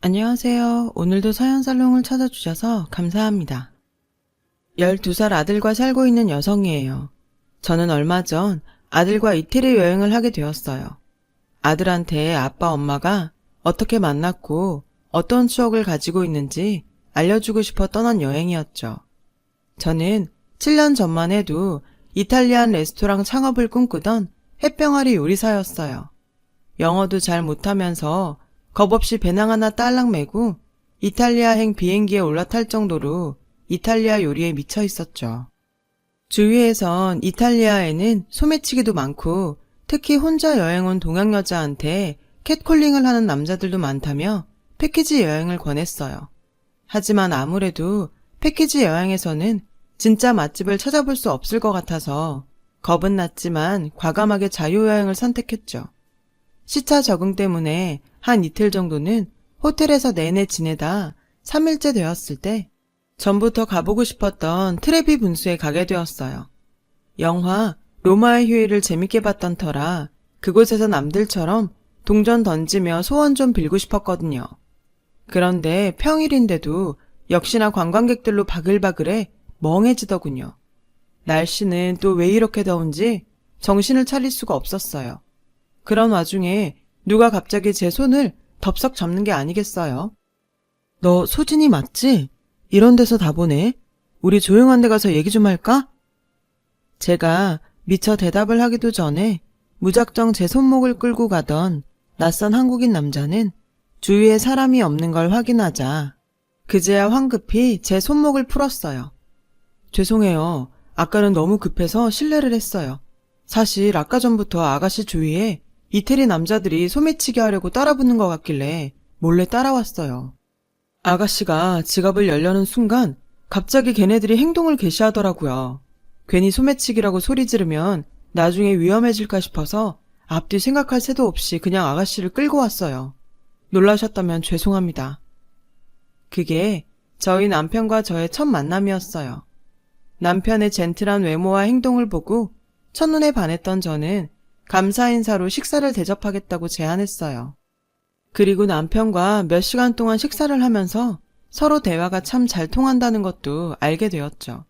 안녕하세요. 오늘도 서연살롱을 찾아주셔서 감사합니다. 12살 아들과 살고 있는 여성이에요. 저는 얼마 전 아들과 이태리 여행을 하게 되었어요. 아들한테 아빠 엄마가 어떻게 만났고 어떤 추억을 가지고 있는지 알려주고 싶어 떠난 여행이었죠. 저는 7년 전만 해도 이탈리안 레스토랑 창업을 꿈꾸던 햇병아리 요리사였어요. 영어도 잘 못하면서 겁없이 배낭 하나 딸랑 메고 이탈리아행 비행기에 올라탈 정도로 이탈리아 요리에 미쳐 있었죠. 주위에선 이탈리아에는 소매치기도 많고 특히 혼자 여행 온 동양 여자한테 캣콜링을 하는 남자들도 많다며 패키지 여행을 권했어요. 하지만 아무래도 패키지 여행에서는 진짜 맛집을 찾아볼 수 없을 것 같아서 겁은 났지만 과감하게 자유여행을 선택했죠. 시차 적응 때문에 한 이틀 정도는 호텔에서 내내 지내다 3일째 되었을 때 전부터 가보고 싶었던 트레비 분수에 가게 되었어요. 영화 로마의 휴일을 재밌게 봤던 터라 그곳에서 남들처럼 동전 던지며 소원 좀 빌고 싶었거든요. 그런데 평일인데도 역시나 관광객들로 바글바글해 멍해지더군요. 날씨는 또 왜 이렇게 더운지 정신을 차릴 수가 없었어요. 그런 와중에 누가 갑자기 제 손을 덥석 잡는 게 아니겠어요? 너 소진이 맞지? 이런 데서 다 보네. 우리 조용한 데 가서 얘기 좀 할까? 제가 미처 대답을 하기도 전에 무작정 제 손목을 끌고 가던 낯선 한국인 남자는 주위에 사람이 없는 걸 확인하자 그제야 황급히 제 손목을 풀었어요. 죄송해요. 아까는 너무 급해서 실례를 했어요. 사실 아까 전부터 아가씨 주위에 이태리 남자들이 소매치기 하려고 따라붙는 것 같길래 몰래 따라왔어요. 아가씨가 지갑을 열려는 순간 갑자기 걔네들이 행동을 개시하더라고요. 괜히 소매치기라고 소리 지르면 나중에 위험해질까 싶어서 앞뒤 생각할 새도 없이 그냥 아가씨를 끌고 왔어요. 놀라셨다면 죄송합니다. 그게 저희 남편과 저의 첫 만남이었어요. 남편의 젠틀한 외모와 행동을 보고 첫눈에 반했던 저는 감사 인사로 식사를 대접하겠다고 제안했어요. 그리고 남편과 몇 시간 동안 식사를 하면서 서로 대화가 참 잘 통한다는 것도 알게 되었죠.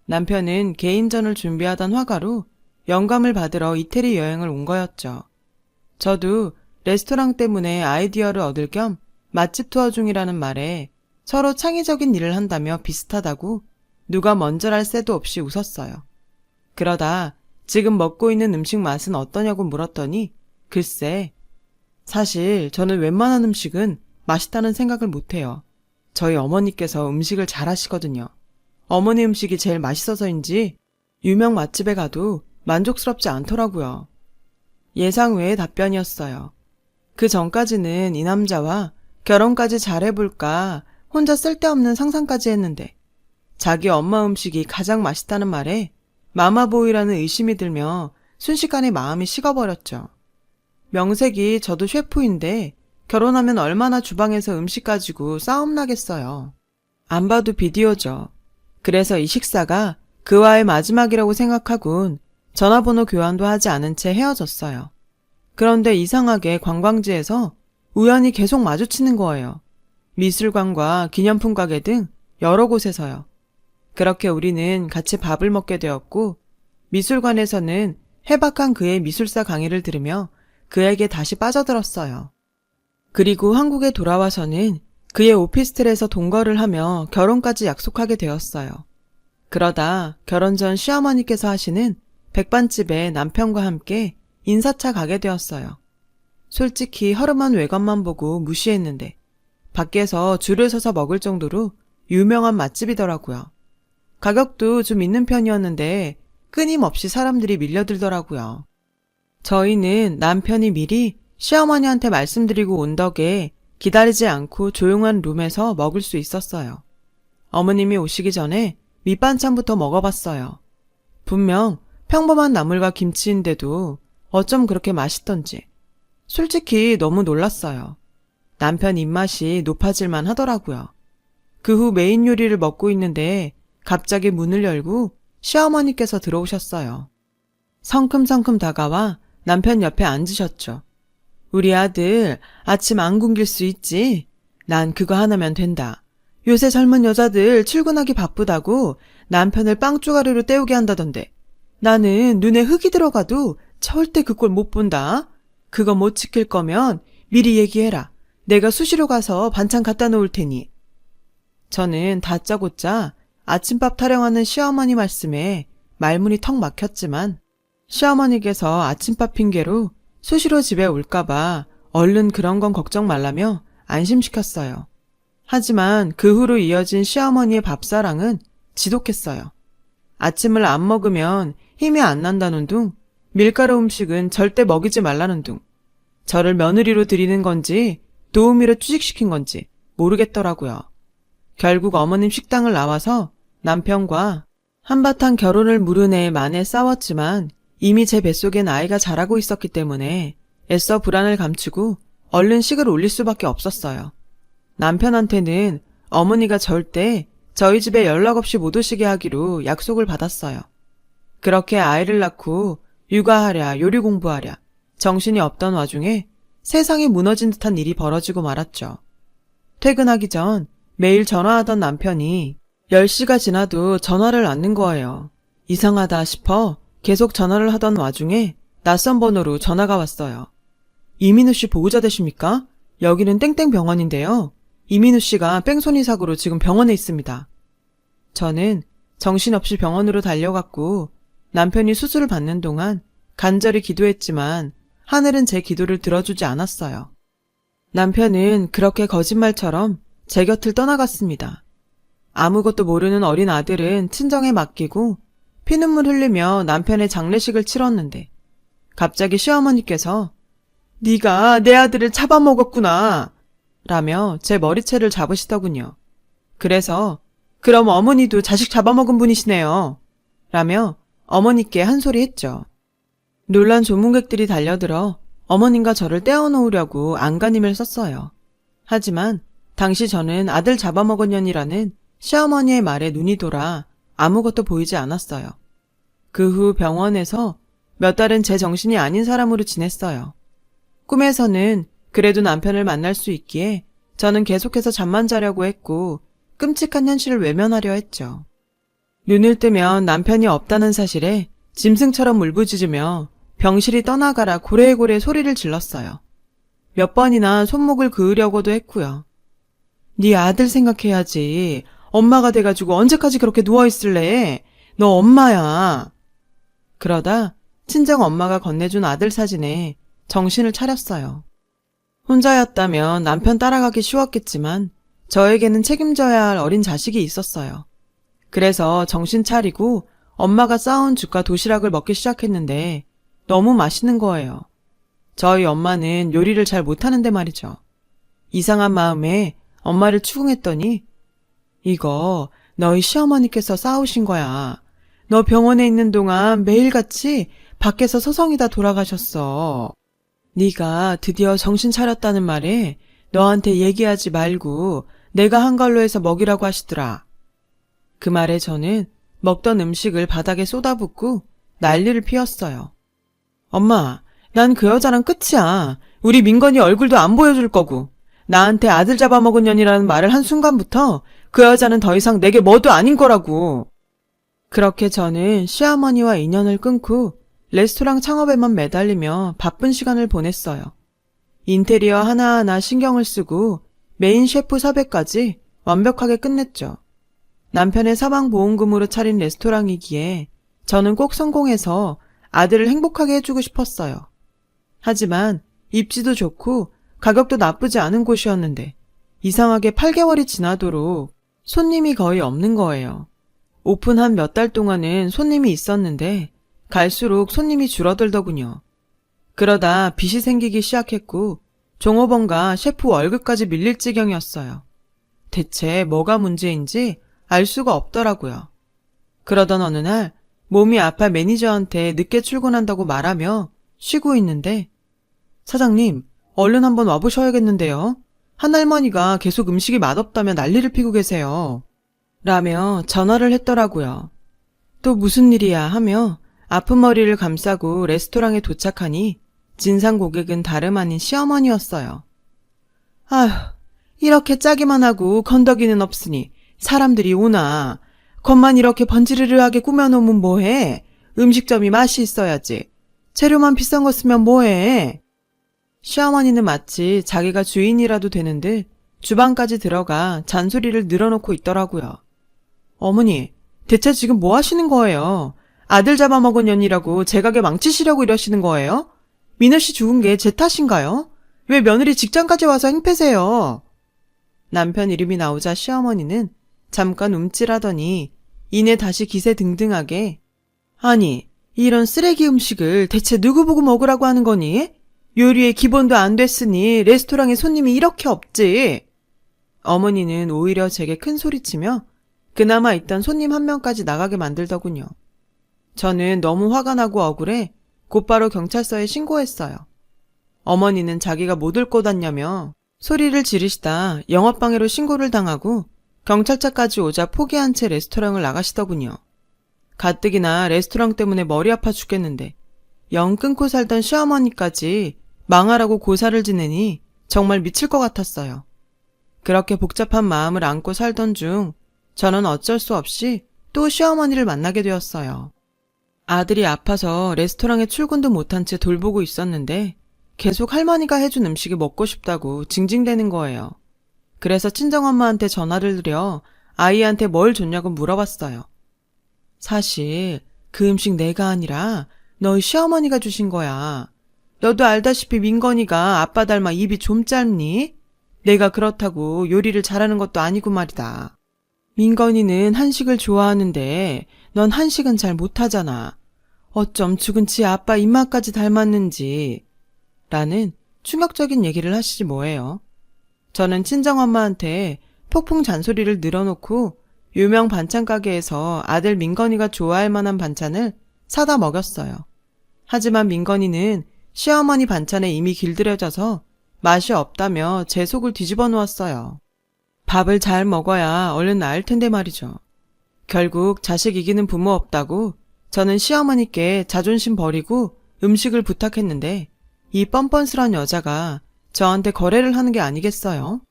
남편은 개인전을 준비하던 화가로 영감을 받으러 이태리 여행을 온 거였죠. 저도 레스토랑 때문에 아이디어를 얻을 겸 맛집 투어 중이라는 말에 서로 창의적인 일을 한다며 비슷하다고 누가 먼저랄 새도 없이 웃었어요. 그러다 지금 먹고 있는 음식 맛은 어떠냐고 물었더니 글쎄, 사실 저는 웬만한 음식은 맛있다는 생각을 못해요. 저희 어머니께서 음식을 잘 하시거든요. 어머니 음식이 제일 맛있어서인지 유명 맛집에 가도 만족스럽지 않더라고요. 예상 외의 답변이었어요. 그 전까지는 이 남자와 결혼까지 잘해볼까 혼자 쓸데없는 상상까지 했는데 자기 엄마 음식이 가장 맛있다는 말에 마마보이라는 의심이 들며 순식간에 마음이 식어버렸죠. 명색이 저도 셰프인데 결혼하면 얼마나 주방에서 음식 가지고 싸움 나겠어요. 안 봐도 비디오죠. 그래서 이 식사가 그와의 마지막이라고 생각하곤 전화번호 교환도 하지 않은 채 헤어졌어요. 그런데 이상하게 관광지에서 우연히 계속 마주치는 거예요. 미술관과 기념품 가게 등 여러 곳에서요. 그렇게 우리는 같이 밥을 먹게 되었고 미술관에서는 해박한 그의 미술사 강의를 들으며 그에게 다시 빠져들었어요. 그리고 한국에 돌아와서는 그의 오피스텔에서 동거를 하며 결혼까지 약속하게 되었어요. 그러다 결혼 전 시어머니께서 하시는 백반집에 남편과 함께 인사차 가게 되었어요. 솔직히 허름한 외관만 보고 무시했는데 밖에서 줄을 서서 먹을 정도로 유명한 맛집이더라고요. 가격도 좀 있는 편이었는데 끊임없이 사람들이 밀려들더라고요. 저희는 남편이 미리 시어머니한테 말씀드리고 온 덕에 기다리지 않고 조용한 룸에서 먹을 수 있었어요. 어머님이 오시기 전에 밑반찬부터 먹어봤어요. 분명 평범한 나물과 김치인데도 어쩜 그렇게 맛있던지 솔직히 너무 놀랐어요. 남편 입맛이 높아질만 하더라고요. 그 후 메인 요리를 먹고 있는데 갑자기 문을 열고 시어머니께서 들어오셨어요. 성큼성큼 다가와 남편 옆에 앉으셨죠. 우리 아들 아침 안 굶길 수 있지? 난 그거 하나면 된다. 요새 젊은 여자들 출근하기 바쁘다고 남편을 빵쭈가리로 때우게 한다던데. 나는 눈에 흙이 들어가도 절대 그 꼴 못 본다. 그거 못 지킬 거면 미리 얘기해라. 내가 수시로 가서 반찬 갖다 놓을 테니. 저는 다짜고짜 아침밥 타령하는 시어머니 말씀에 말문이 턱 막혔지만 시어머니께서 아침밥 핑계로 수시로 집에 올까봐 얼른 그런 건 걱정 말라며 안심시켰어요. 하지만 그 후로 이어진 시어머니의 밥사랑은 지독했어요. 아침을 안 먹으면 힘이 안 난다는 둥, 밀가루 음식은 절대 먹이지 말라는 둥, 저를 며느리로 들이는 건지 도우미로 취직시킨 건지 모르겠더라고요. 결국 어머님 식당을 나와서 남편과 한바탕 결혼을 물은 해 만에 싸웠지만 이미 제 뱃속엔 아이가 자라고 있었기 때문에 애써 불안을 감추고 얼른 식을 올릴 수밖에 없었어요. 남편한테는 어머니가 절대 저희 집에 연락 없이 못 오시게 하기로 약속을 받았어요. 그렇게 아이를 낳고 육아하랴 요리 공부하랴 정신이 없던 와중에 세상이 무너진 듯한 일이 벌어지고 말았죠. 퇴근하기 전 매일 전화하던 남편이 10시가 지나도 전화를 않는 거예요. 이상하다 싶어 계속 전화를 하던 와중에 낯선 번호로 전화가 왔어요. 이민우 씨 보호자 되십니까? 여기는 땡땡 병원인데요. 이민우 씨가 뺑소니 사고로 지금 병원에 있습니다. 저는 정신없이 병원으로 달려갔고 남편이 수술을 받는 동안 간절히 기도했지만 하늘은 제 기도를 들어주지 않았어요. 남편은 그렇게 거짓말처럼 제 곁을 떠나갔습니다. 아무것도 모르는 어린 아들은 친정에 맡기고 피눈물 흘리며 남편의 장례식을 치렀는데 갑자기 시어머니께서 네가 내 아들을 잡아먹었구나 라며 제 머리채를 잡으시더군요. 그래서 그럼 어머니도 자식 잡아먹은 분이시네요 라며 어머니께 한 소리 했죠. 놀란 조문객들이 달려들어 어머님과 저를 떼어놓으려고 안간힘을 썼어요. 하지만 당시 저는 아들 잡아먹은 년이라는 시어머니의 말에 눈이 돌아 아무것도 보이지 않았어요. 그 후 병원에서 몇 달은 제 정신이 아닌 사람으로 지냈어요. 꿈에서는 그래도 남편을 만날 수 있기에 저는 계속해서 잠만 자려고 했고 끔찍한 현실을 외면하려 했죠. 눈을 뜨면 남편이 없다는 사실에 짐승처럼 울부짖으며 병실이 떠나가라 고래고래 소리를 질렀어요. 몇 번이나 손목을 그으려고도 했고요. 네 아들 생각해야지. 엄마가 돼가지고 언제까지 그렇게 누워있을래? 너 엄마야. 그러다 친정 엄마가 건네준 아들 사진에 정신을 차렸어요. 혼자였다면 남편 따라가기 쉬웠겠지만 저에게는 책임져야 할 어린 자식이 있었어요. 그래서 정신 차리고 엄마가 싸온 죽과 도시락을 먹기 시작했는데 너무 맛있는 거예요. 저희 엄마는 요리를 잘 못하는데 말이죠. 이상한 마음에 엄마를 추궁했더니 이거 너희 시어머니께서 싸우신 거야. 너 병원에 있는 동안 매일같이 밖에서 서성이다 돌아가셨어. 네가 드디어 정신 차렸다는 말에 너한테 얘기하지 말고 내가 한 걸로 해서 먹이라고 하시더라. 그 말에 저는 먹던 음식을 바닥에 쏟아붓고 난리를 피웠어요. 엄마, 난 그 여자랑 끝이야. 우리 민건이 얼굴도 안 보여줄 거고 나한테 아들 잡아먹은 년이라는 말을 한 순간부터 그 여자는 더 이상 내게 뭐도 아닌 거라고. 그렇게 저는 시어머니와 인연을 끊고 레스토랑 창업에만 매달리며 바쁜 시간을 보냈어요. 인테리어 하나하나 신경을 쓰고 메인 셰프 섭외까지 완벽하게 끝냈죠. 남편의 사망보험금으로 차린 레스토랑이기에 저는 꼭 성공해서 아들을 행복하게 해주고 싶었어요. 하지만 입지도 좋고 가격도 나쁘지 않은 곳이었는데 이상하게 8개월이 지나도록 손님이 거의 없는 거예요. 오픈한 몇 달 동안은 손님이 있었는데 갈수록 손님이 줄어들더군요. 그러다 빚이 생기기 시작했고 종업원과 셰프 월급까지 밀릴 지경이었어요. 대체 뭐가 문제인지 알 수가 없더라고요. 그러던 어느 날 몸이 아파 매니저한테 늦게 출근한다고 말하며 쉬고 있는데 사장님, 얼른 한번 와보셔야겠는데요. 한할머니가 계속 음식이 맛없다며 난리를 피고 계세요. 라며 전화를 했더라고요. 또 무슨 일이야 하며 아픈 머리를 감싸고 레스토랑에 도착하니 진상 고객은 다름 아닌 시어머니였어요. 아휴, 이렇게 짜기만 하고 건더기는 없으니 사람들이 오나. 겉만 이렇게 번지르르하게 꾸며놓으면 뭐해? 음식점이 맛이 있어야지. 재료만 비싼 거 쓰면 뭐해? 시어머니는 마치 자기가 주인이라도 되는 듯 주방까지 들어가 잔소리를 늘어놓고 있더라고요. 어머니, 대체 지금 뭐 하시는 거예요? 아들 잡아먹은 년이라고 제 가게 망치시려고 이러시는 거예요? 민우 씨 죽은 게 제 탓인가요? 왜 며느리 직장까지 와서 행패세요? 남편 이름이 나오자 시어머니는 잠깐 움찔하더니 이내 다시 기세등등하게 아니, 이런 쓰레기 음식을 대체 누구 보고 먹으라고 하는 거니? 요리의 기본도 안 됐으니 레스토랑에 손님이 이렇게 없지. 어머니는 오히려 제게 큰 소리치며 그나마 있던 손님 한 명까지 나가게 만들더군요. 저는 너무 화가 나고 억울해 곧바로 경찰서에 신고했어요. 어머니는 자기가 못 올 것 같냐며 소리를 지르시다 영업방해로 신고를 당하고 경찰차까지 오자 포기한 채 레스토랑을 나가시더군요. 가뜩이나 레스토랑 때문에 머리 아파 죽겠는데 영 끊고 살던 시어머니까지 망하라고 고사를 지내니 정말 미칠 것 같았어요. 그렇게 복잡한 마음을 안고 살던 중 저는 어쩔 수 없이 또 시어머니를 만나게 되었어요. 아들이 아파서 레스토랑에 출근도 못한 채 돌보고 있었는데 계속 할머니가 해준 음식이 먹고 싶다고 징징대는 거예요. 그래서 친정엄마한테 전화를 드려 아이한테 뭘 줬냐고 물어봤어요. 사실 그 음식 내가 아니라 너희 시어머니가 주신 거야. 너도 알다시피 민건이가 아빠 닮아 입이 좀 짧니? 내가 그렇다고 요리를 잘하는 것도 아니고 말이다. 민건이는 한식을 좋아하는데 넌 한식은 잘 못하잖아. 어쩜 죽은 지 아빠 입맛까지 닮았는지. 라는 충격적인 얘기를 하시지 뭐예요. 저는 친정엄마한테 폭풍 잔소리를 늘어놓고 유명 반찬 가게에서 아들 민건이가 좋아할 만한 반찬을 사다 먹였어요. 하지만 민건이는 시어머니 반찬에 이미 길들여져서 맛이 없다며 제 속을 뒤집어 놓았어요. 밥을 잘 먹어야 얼른 나을 텐데 말이죠. 결국 자식 이기는 부모 없다고 저는 시어머니께 자존심 버리고 음식을 부탁했는데 이 뻔뻔스런 여자가 저한테 거래를 하는 게 아니겠어요?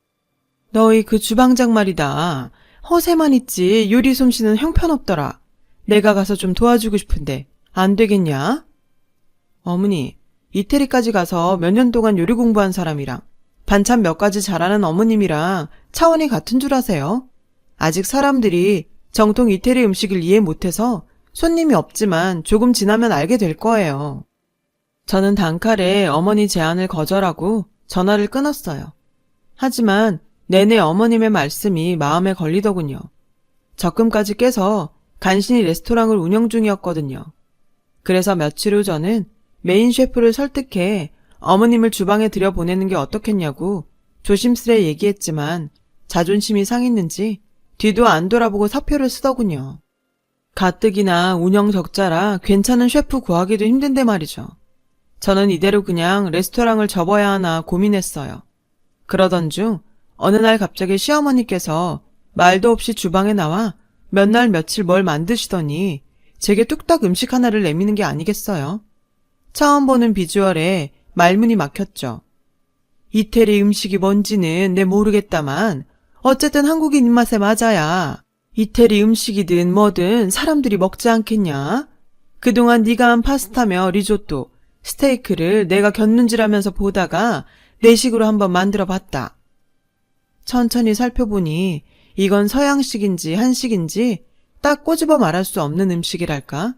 너희 그 주방장 말이다. 허세만 있지 요리 솜씨는 형편없더라. 내가 가서 좀 도와주고 싶은데 안 되겠냐? 어머니, 이태리까지 가서 몇 년 동안 요리 공부한 사람이랑 반찬 몇 가지 잘하는 어머님이랑 차원이 같은 줄 아세요? 아직 사람들이 정통 이태리 음식을 이해 못해서 손님이 없지만 조금 지나면 알게 될 거예요. 저는 단칼에 어머니 제안을 거절하고 전화를 끊었어요. 하지만 내내 어머님의 말씀이 마음에 걸리더군요. 적금까지 깨서 간신히 레스토랑을 운영 중이었거든요. 그래서 며칠 후 저는 메인 셰프를 설득해 어머님을 주방에 들여보내는 게 어떻겠냐고 조심스레 얘기했지만 자존심이 상했는지 뒤도 안 돌아보고 사표를 쓰더군요. 가뜩이나 운영 적자라 괜찮은 셰프 구하기도 힘든데 말이죠. 저는 이대로 그냥 레스토랑을 접어야 하나 고민했어요. 그러던 중 어느 날 갑자기 시어머니께서 말도 없이 주방에 나와 몇 날 며칠 뭘 만드시더니 제게 뚝딱 음식 하나를 내미는 게 아니겠어요? 처음 보는 비주얼에 말문이 막혔죠. 이태리 음식이 뭔지는 내 모르겠다만 어쨌든 한국인 입맛에 맞아야 이태리 음식이든 뭐든 사람들이 먹지 않겠냐? 그동안 네가 한 파스타며 리조또, 스테이크를 내가 곁눈질하면서 보다가 내 식으로 한번 만들어봤다. 천천히 살펴보니 이건 서양식인지 한식인지 딱 꼬집어 말할 수 없는 음식이랄까?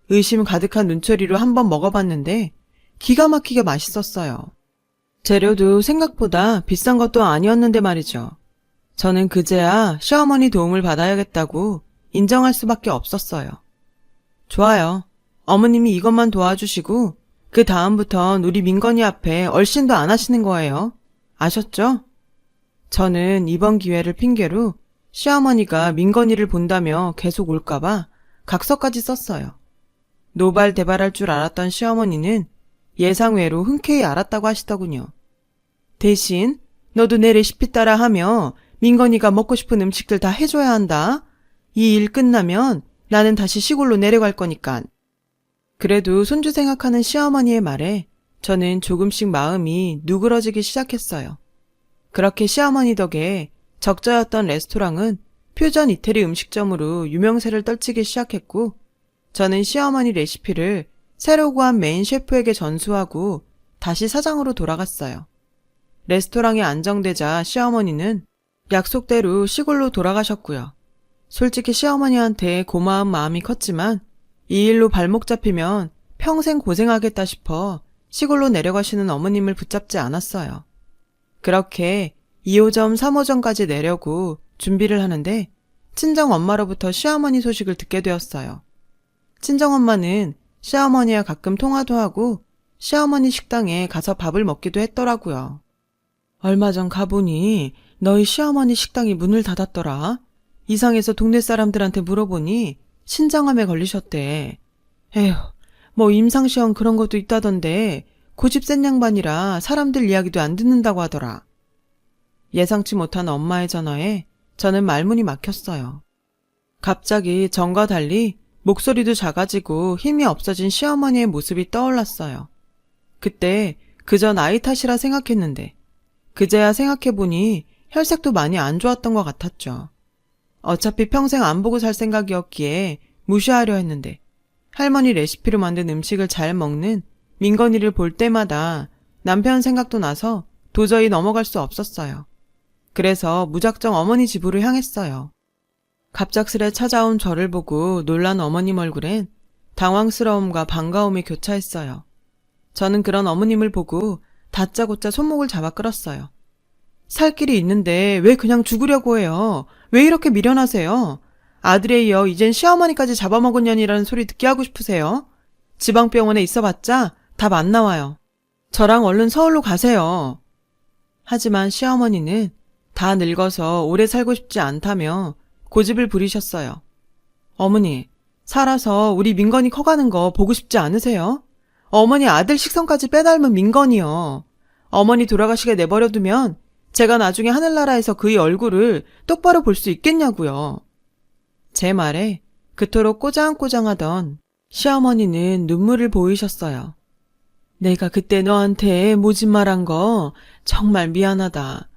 의심 가득한 눈초리로 한번 먹어봤는데 기가 막히게 맛있었어요. 재료도 생각보다 비싼 것도 아니었는데 말이죠. 저는 그제야 시어머니 도움을 받아야겠다고 인정할 수밖에 없었어요. 좋아요. 어머님이 이것만 도와주시고 그 다음부턴 우리 민건이 앞에 얼씬도 안 하시는 거예요. 아셨죠? 저는 이번 기회를 핑계로 시어머니가 민건이를 본다며 계속 올까봐 각서까지 썼어요. 노발대발할 줄 알았던 시어머니는 예상외로 흔쾌히 알았다고 하시더군요. 대신 너도 내 레시피 따라 하며 민건이가 먹고 싶은 음식들 다 해줘야 한다. 이 일 끝나면 나는 다시 시골로 내려갈 거니까. 그래도 손주 생각하는 시어머니의 말에 저는 조금씩 마음이 누그러지기 시작했어요. 그렇게 시어머니 덕에 적자였던 레스토랑은 퓨전 이태리 음식점으로 유명세를 떨치기 시작했고, 저는 시어머니 레시피를 새로 구한 메인 셰프에게 전수하고 다시 사장으로 돌아갔어요. 레스토랑이 안정되자 시어머니는 약속대로 시골로 돌아가셨고요. 솔직히 시어머니한테 고마운 마음이 컸지만 이 일로 발목 잡히면 평생 고생하겠다 싶어 시골로 내려가시는 어머님을 붙잡지 않았어요. 그렇게 2호점, 3호점까지 내려고 준비를 하는데 친정 엄마로부터 시어머니 소식을 듣게 되었어요. 친정 엄마는 시어머니와 가끔 통화도 하고 시어머니 식당에 가서 밥을 먹기도 했더라고요. 얼마 전 가보니 너희 시어머니 식당이 문을 닫았더라. 이상해서 동네 사람들한테 물어보니 신장암에 걸리셨대. 에휴, 뭐 임상시험 그런 것도 있다던데 고집 센 양반이라 사람들 이야기도 안 듣는다고 하더라. 예상치 못한 엄마의 전화에 저는 말문이 막혔어요. 갑자기 전과 달리 목소리도 작아지고 힘이 없어진 시어머니의 모습이 떠올랐어요. 그때 그저 나이 탓이라 생각했는데 그제야 생각해보니 혈색도 많이 안 좋았던 것 같았죠. 어차피 평생 안 보고 살 생각이었기에 무시하려 했는데 할머니 레시피로 만든 음식을 잘 먹는 민건이를 볼 때마다 남편 생각도 나서 도저히 넘어갈 수 없었어요. 그래서 무작정 어머니 집으로 향했어요. 갑작스레 찾아온 저를 보고 놀란 어머님 얼굴엔 당황스러움과 반가움이 교차했어요. 저는 그런 어머님을 보고 다짜고짜 손목을 잡아 끌었어요. 살 길이 있는데 왜 그냥 죽으려고 해요? 왜 이렇게 미련하세요? 아들에 이어 이젠 시어머니까지 잡아먹은 년이라는 소리 듣게 하고 싶으세요? 지방병원에 있어봤자 답 안 나와요. 저랑 얼른 서울로 가세요. 하지만 시어머니는 다 늙어서 오래 살고 싶지 않다며 고집을 부리셨어요. 어머니, 살아서 우리 민건이 커가는 거 보고 싶지 않으세요? 어머니 아들 식성까지 빼닮은 민건이요. 어머니 돌아가시게 내버려두면 제가 나중에 하늘나라에서 그의 얼굴을 똑바로 볼 수 있겠냐고요. 제 말에 그토록 꼬장꼬장하던 시어머니는 눈물을 보이셨어요. 내가 그때 너한테 모진말한 거 정말 미안하다.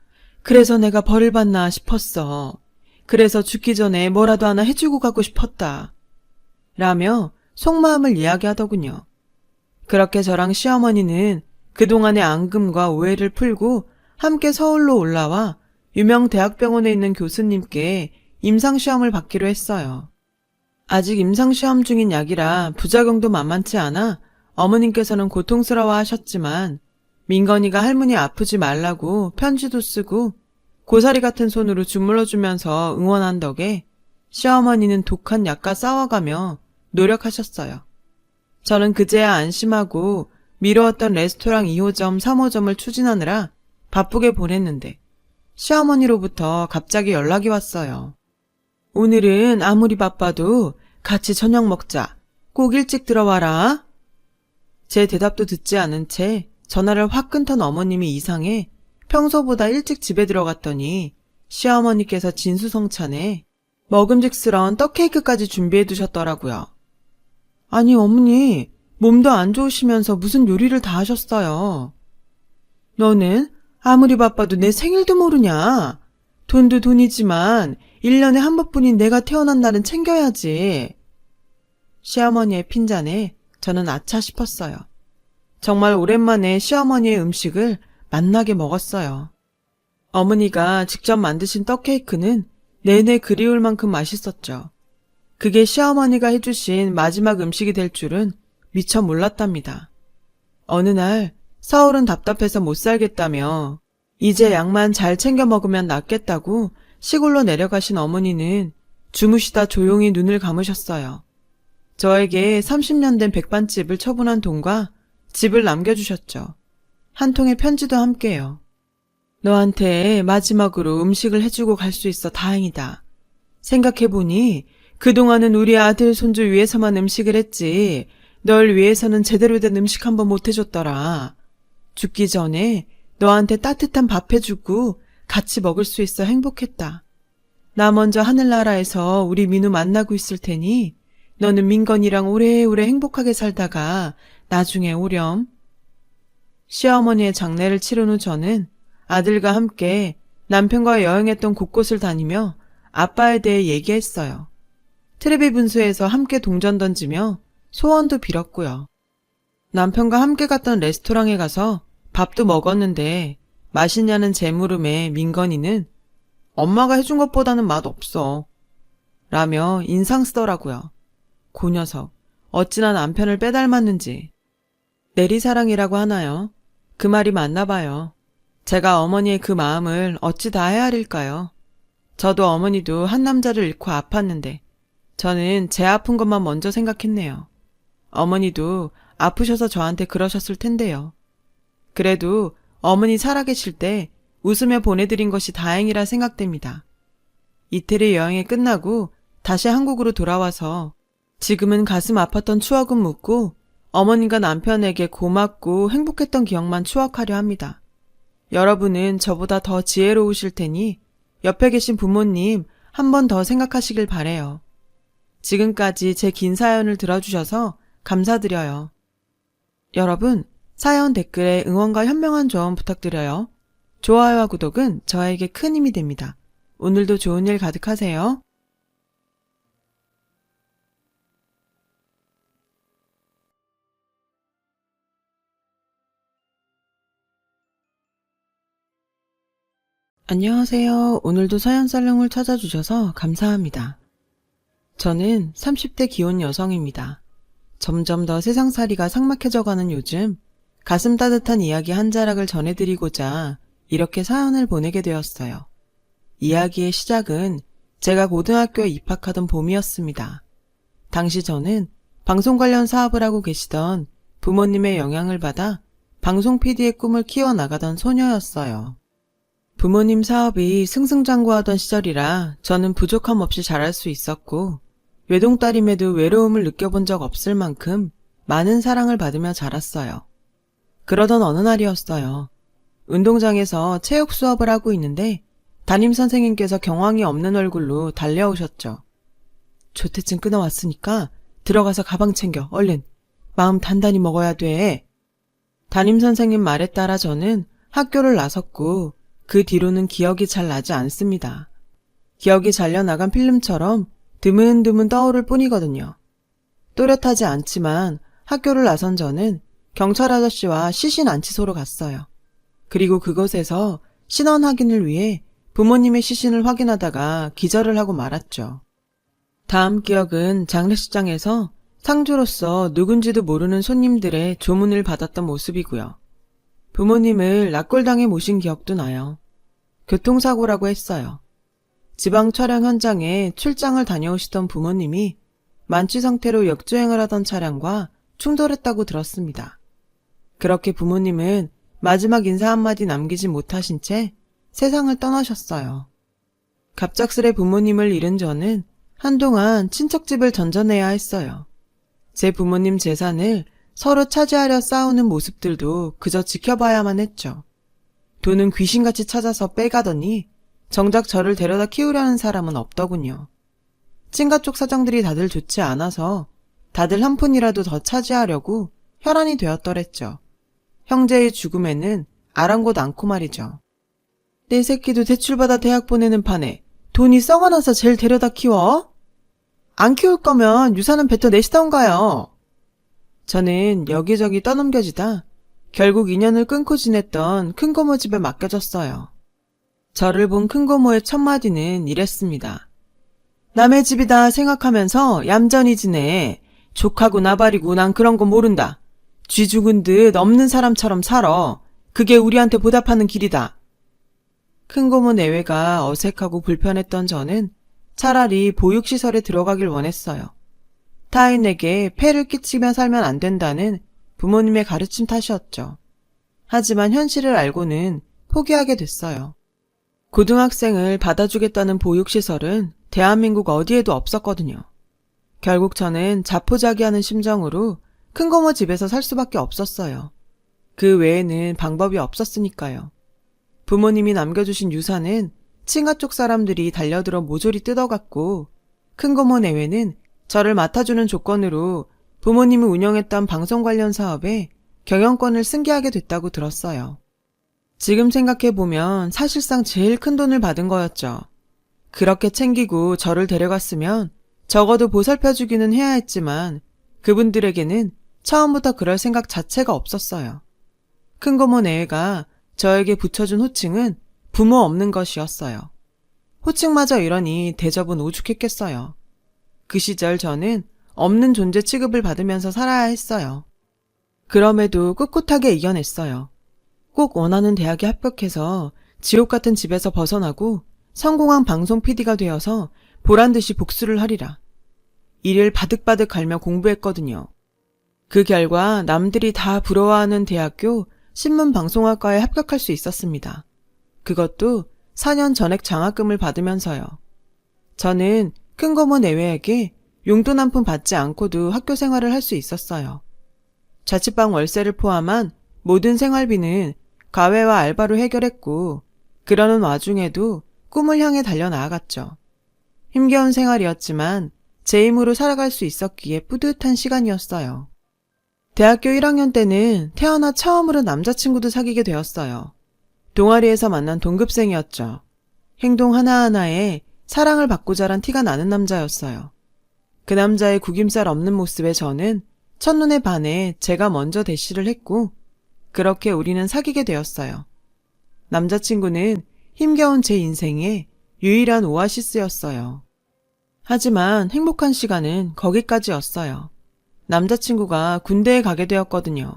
그래서 내가 벌을 받나 싶었어. 그래서 죽기 전에 뭐라도 하나 해주고 가고 싶었다. 라며 속마음을 이야기하더군요. 그렇게 저랑 시어머니는 그동안의 앙금과 오해를 풀고 함께 서울로 올라와 유명 대학병원에 있는 교수님께 임상시험을 받기로 했어요. 아직 임상시험 중인 약이라 부작용도 만만치 않아 어머님께서는 고통스러워 하셨지만 민건이가 할머니 아프지 말라고 편지도 쓰고 고사리 같은 손으로 주물러주면서 응원한 덕에 시어머니는 독한 약과 싸워가며 노력하셨어요. 저는 그제야 안심하고 미루었던 레스토랑 2호점, 3호점을 추진하느라 바쁘게 보냈는데 시어머니로부터 갑자기 연락이 왔어요. 오늘은 아무리 바빠도 같이 저녁 먹자. 꼭 일찍 들어와라. 제 대답도 듣지 않은 채 전화를 확 끊던 어머님이 이상해 평소보다 일찍 집에 들어갔더니 시어머니께서 진수성찬에 먹음직스러운 떡케이크까지 준비해 두셨더라고요. 아니 어머니, 몸도 안 좋으시면서 무슨 요리를 다 하셨어요. 너는 아무리 바빠도 내 생일도 모르냐? 돈도 돈이지만 1년에 한 번뿐인 내가 태어난 날은 챙겨야지. 시어머니의 핀잔에 저는 아차 싶었어요. 정말 오랜만에 시어머니의 음식을 맛나게 먹었어요. 어머니가 직접 만드신 떡케이크는 내내 그리울 만큼 맛있었죠. 그게 시어머니가 해주신 마지막 음식이 될 줄은 미처 몰랐답니다. 어느 날 서울은 답답해서 못 살겠다며 이제 약만 잘 챙겨 먹으면 낫겠다고 시골로 내려가신 어머니는 주무시다 조용히 눈을 감으셨어요. 저에게 30년 된 백반집을 처분한 돈과 집을 남겨주셨죠. 한 통의 편지도 함께요. 너한테 마지막으로 음식을 해주고 갈 수 있어 다행이다. 생각해보니 그동안은 우리 아들 손주 위해서만 음식을 했지 널 위해서는 제대로 된 음식 한번 못 해줬더라. 죽기 전에 너한테 따뜻한 밥 해주고 같이 먹을 수 있어 행복했다. 나 먼저 하늘나라에서 우리 민우 만나고 있을 테니 너는 민건이랑 오래오래 행복하게 살다가 나중에 오렴. 시어머니의 장례를 치른 후 저는 아들과 함께 남편과 여행했던 곳곳을 다니며 아빠에 대해 얘기했어요. 트레비 분수에서 함께 동전 던지며 소원도 빌었고요. 남편과 함께 갔던 레스토랑에 가서 밥도 먹었는데 맛있냐는 제 물음에 민건이는 엄마가 해준 것보다는 맛없어 라며 인상 쓰더라고요. 그 녀석 어찌나 남편을 빼닮았는지. 내리사랑이라고 하나요? 그 말이 맞나 봐요. 제가 어머니의 그 마음을 어찌 다 헤아릴까요? 저도 어머니도 한 남자를 잃고 아팠는데 저는 제 아픈 것만 먼저 생각했네요. 어머니도 아프셔서 저한테 그러셨을 텐데요. 그래도 어머니 살아계실 때 웃으며 보내드린 것이 다행이라 생각됩니다. 이태리 여행이 끝나고 다시 한국으로 돌아와서 지금은 가슴 아팠던 추억은 묻고 어머님과 남편에게 고맙고 행복했던 기억만 추억하려 합니다. 여러분은 저보다 더 지혜로우실 테니 옆에 계신 부모님 한 번 더 생각하시길 바래요. 지금까지 제 긴 사연을 들어주셔서 감사드려요. 여러분, 사연 댓글에 응원과 현명한 조언 부탁드려요. 좋아요와 구독은 저에게 큰 힘이 됩니다. 오늘도 좋은 일 가득하세요. 안녕하세요. 오늘도 사연살롱을 찾아주셔서 감사합니다. 저는 30대 기혼 여성입니다. 점점 더 세상살이가 삭막해져가는 요즘 가슴 따뜻한 이야기 한 자락을 전해드리고자 이렇게 사연을 보내게 되었어요. 이야기의 시작은 제가 고등학교에 입학하던 봄이었습니다. 당시 저는 방송 관련 사업을 하고 계시던 부모님의 영향을 받아 방송 PD의 꿈을 키워나가던 소녀였어요. 부모님 사업이 승승장구하던 시절이라 저는 부족함 없이 잘할 수 있었고 외동딸임에도 외로움을 느껴본 적 없을 만큼 많은 사랑을 받으며 자랐어요. 그러던 어느 날이었어요. 운동장에서 체육 수업을 하고 있는데 담임선생님께서 경황이 없는 얼굴로 달려오셨죠. 조퇴증 끊어왔으니까 들어가서 가방 챙겨 얼른. 마음 단단히 먹어야 돼. 담임선생님 말에 따라 저는 학교를 나섰고 그 뒤로는 기억이 잘 나지 않습니다. 기억이 잘려나간 필름처럼 드문드문 떠오를 뿐이거든요. 또렷하지 않지만 학교를 나선 저는 경찰 아저씨와 시신 안치소로 갔어요. 그리고 그곳에서 신원 확인을 위해 부모님의 시신을 확인하다가 기절을 하고 말았죠. 다음 기억은 장례식장에서 상주로서 누군지도 모르는 손님들의 조문을 받았던 모습이고요. 부모님을 납골당해 모신 기억도 나요. 교통사고라고 했어요. 지방 촬영 현장에 출장을 다녀오시던 부모님이 만취 상태로 역주행을 하던 차량과 충돌했다고 들었습니다. 그렇게 부모님은 마지막 인사 한마디 남기지 못하신 채 세상을 떠나셨어요. 갑작스레 부모님을 잃은 저는 한동안 친척집을 전전해야 했어요. 제 부모님 재산을 서로 차지하려 싸우는 모습들도 그저 지켜봐야만 했죠. 돈은 귀신같이 찾아서 빼가더니 정작 저를 데려다 키우려는 사람은 없더군요. 친가 쪽 사정들이 다들 좋지 않아서 다들 한 푼이라도 더 차지하려고 혈안이 되었더랬죠. 형제의 죽음에는 아랑곳 않고 말이죠. 내 새끼도 대출받아 대학 보내는 판에 돈이 썩어나서 쟤를 데려다 키워? 안 키울 거면 유산은 뱉어내시던가요. 저는 여기저기 떠넘겨지다 결국 인연을 끊고 지냈던 큰고모 집에 맡겨졌어요. 저를 본 큰고모의 첫마디는 이랬습니다. 남의 집이다 생각하면서 얌전히 지내. 족하고 나발이고 난 그런 거 모른다. 쥐 죽은 듯 없는 사람처럼 살아. 그게 우리한테 보답하는 길이다. 큰고모 내외가 어색하고 불편했던 저는 차라리 보육시설에 들어가길 원했어요. 타인에게 폐를 끼치며 살면 안 된다는 부모님의 가르침 탓이었죠. 하지만 현실을 알고는 포기하게 됐어요. 고등학생을 받아주겠다는 보육시설은 대한민국 어디에도 없었거든요. 결국 저는 자포자기하는 심정으로 큰고모 집에서 살 수밖에 없었어요. 그 외에는 방법이 없었으니까요. 부모님이 남겨주신 유산은 친가 쪽 사람들이 달려들어 모조리 뜯어갔고 큰고모 내외는 저를 맡아주는 조건으로 부모님이 운영했던 방송 관련 사업에 경영권을 승계하게 됐다고 들었어요. 지금 생각해보면 사실상 제일 큰 돈을 받은 거였죠. 그렇게 챙기고 저를 데려갔으면 적어도 보살펴주기는 해야 했지만 그분들에게는 처음부터 그럴 생각 자체가 없었어요. 큰 고모 내외가 저에게 붙여준 호칭은 부모 없는 것이었어요. 호칭마저 이러니 대접은 오죽했겠어요. 그 시절 저는 없는 존재 취급을 받으면서 살아야 했어요. 그럼에도 꿋꿋하게 이겨냈어요. 꼭 원하는 대학에 합격해서 지옥 같은 집에서 벗어나고 성공한 방송 PD가 되어서 보란듯이 복수를 하리라. 이를 바득바득 갈며 공부했거든요. 그 결과 남들이 다 부러워하는 대학교 신문방송학과에 합격할 수 있었습니다. 그것도 4년 전액 장학금을 받으면서요. 저는 큰 고모 내외에게 용돈 한 푼 받지 않고도 학교 생활을 할 수 있었어요. 자취방 월세를 포함한 모든 생활비는 과외와 알바로 해결했고 그러는 와중에도 꿈을 향해 달려나아갔죠. 힘겨운 생활이었지만 제 힘으로 살아갈 수 있었기에 뿌듯한 시간이었어요. 대학교 1학년 때는 태어나 처음으로 남자친구도 사귀게 되었어요. 동아리에서 만난 동급생이었죠. 행동 하나하나에 사랑을 받고 자란 티가 나는 남자였어요. 그 남자의 구김살 없는 모습에 저는 첫눈에 반해 제가 먼저 대시를 했고 그렇게 우리는 사귀게 되었어요. 남자친구는 힘겨운 제 인생의 유일한 오아시스였어요. 하지만 행복한 시간은 거기까지였어요. 남자친구가 군대에 가게 되었거든요.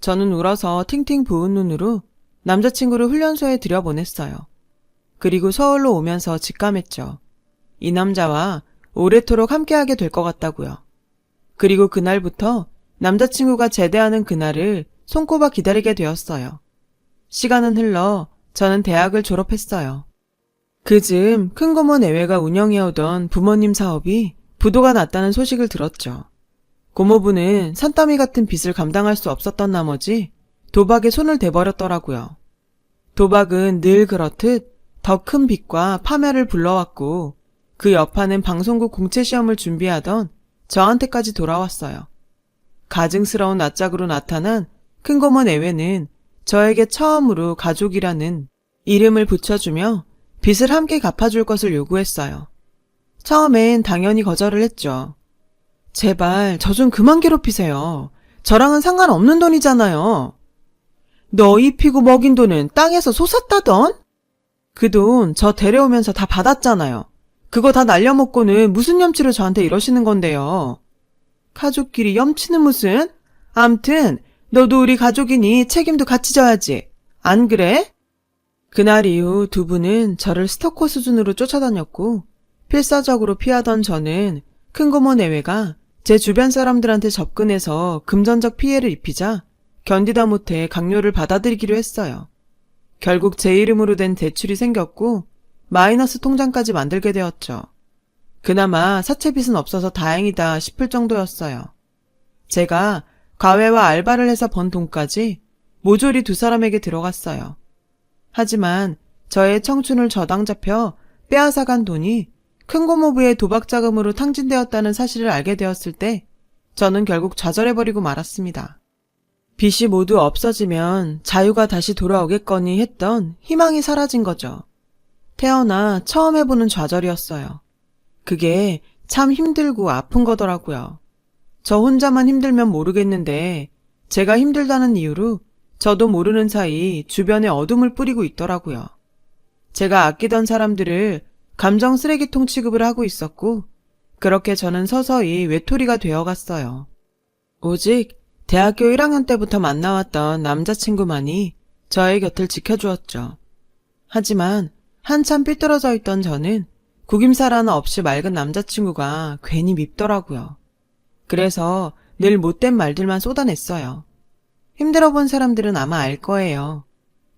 저는 울어서 팅팅 부은 눈으로 남자친구를 훈련소에 들여보냈어요. 그리고 서울로 오면서 직감했죠. 이 남자와 오래도록 함께하게 될 것 같다고요. 그리고 그날부터 남자친구가 제대하는 그날을 손꼽아 기다리게 되었어요. 시간은 흘러 저는 대학을 졸업했어요. 그즈음 큰고모 내외가 운영해오던 부모님 사업이 부도가 났다는 소식을 들었죠. 고모부는 산더미 같은 빚을 감당할 수 없었던 나머지 도박에 손을 대버렸더라고요. 도박은 늘 그렇듯 더 큰 빚과 파멸을 불러왔고 그 여파는 방송국 공채시험을 준비하던 저한테까지 돌아왔어요. 가증스러운 낯짝으로 나타난 큰고모 내외는 저에게 처음으로 가족이라는 이름을 붙여주며 빚을 함께 갚아줄 것을 요구했어요. 처음엔 당연히 거절을 했죠. 제발 저 좀 그만 괴롭히세요. 저랑은 상관없는 돈이잖아요. 너 입히고 먹인 돈은 땅에서 솟았다던? 그 돈 저 데려오면서 다 받았잖아요. 그거 다 날려먹고는 무슨 염치로 저한테 이러시는 건데요. 가족끼리 염치는 무슨? 암튼 너도 우리 가족이니 책임도 같이 져야지. 안 그래? 그날 이후 두 분은 저를 스토커 수준으로 쫓아다녔고 필사적으로 피하던 저는 큰고모 내외가 제 주변 사람들한테 접근해서 금전적 피해를 입히자 견디다 못해 강요를 받아들이기로 했어요. 결국 제 이름으로 된 대출이 생겼고 마이너스 통장까지 만들게 되었죠. 그나마 사채빚은 없어서 다행이다 싶을 정도였어요. 제가 과외와 알바를 해서 번 돈까지 모조리 두 사람에게 들어갔어요. 하지만 저의 청춘을 저당 잡혀 빼앗아간 돈이 큰고모부의 도박 자금으로 탕진되었다는 사실을 알게 되었을 때 저는 결국 좌절해버리고 말았습니다. 빚이 모두 없어지면 자유가 다시 돌아오겠거니 했던 희망이 사라진 거죠. 태어나 처음 해보는 좌절이었어요. 그게 참 힘들고 아픈 거더라고요. 저 혼자만 힘들면 모르겠는데 제가 힘들다는 이유로 저도 모르는 사이 주변에 어둠을 뿌리고 있더라고요. 제가 아끼던 사람들을 감정 쓰레기통 취급을 하고 있었고 그렇게 저는 서서히 외톨이가 되어갔어요. 오직 대학교 1학년 때부터 만나왔던 남자친구만이 저의 곁을 지켜주었죠. 하지만 한참 삐뚤어져 있던 저는 구김살 하나 없이 맑은 남자친구가 괜히 밉더라고요. 그래서 늘 못된 말들만 쏟아냈어요. 힘들어 본 사람들은 아마 알 거예요.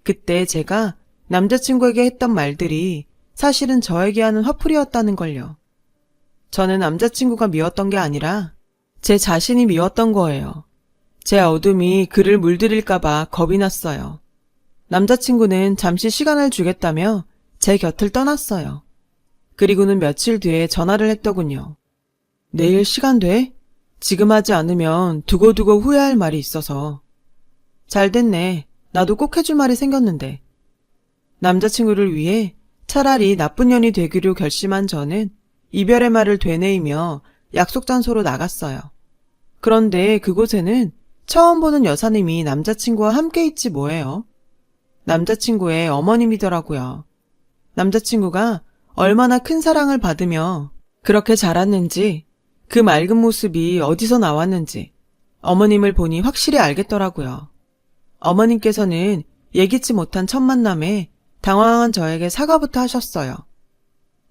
그때 제가 남자친구에게 했던 말들이 사실은 저에게 하는 화풀이였다는 걸요. 저는 남자친구가 미웠던 게 아니라 제 자신이 미웠던 거예요. 제 어둠이 그를 물들일까봐 겁이 났어요. 남자친구는 잠시 시간을 주겠다며 제 곁을 떠났어요. 그리고는 며칠 뒤에 전화를 했더군요. 내일 시간 돼? 지금 하지 않으면 두고두고 후회할 말이 있어서. 잘 됐네. 나도 꼭 해줄 말이 생겼는데. 남자친구를 위해 차라리 나쁜 년이 되기로 결심한 저는 이별의 말을 되뇌이며 약속 장소로 나갔어요. 그런데 그곳에는 처음 보는 여사님이 남자친구와 함께 있지 뭐예요. 남자친구의 어머님이더라고요. 남자친구가 얼마나 큰 사랑을 받으며 그렇게 자랐는지 그 맑은 모습이 어디서 나왔는지 어머님을 보니 확실히 알겠더라고요. 어머님께서는 예기치 못한 첫 만남에 당황한 저에게 사과부터 하셨어요.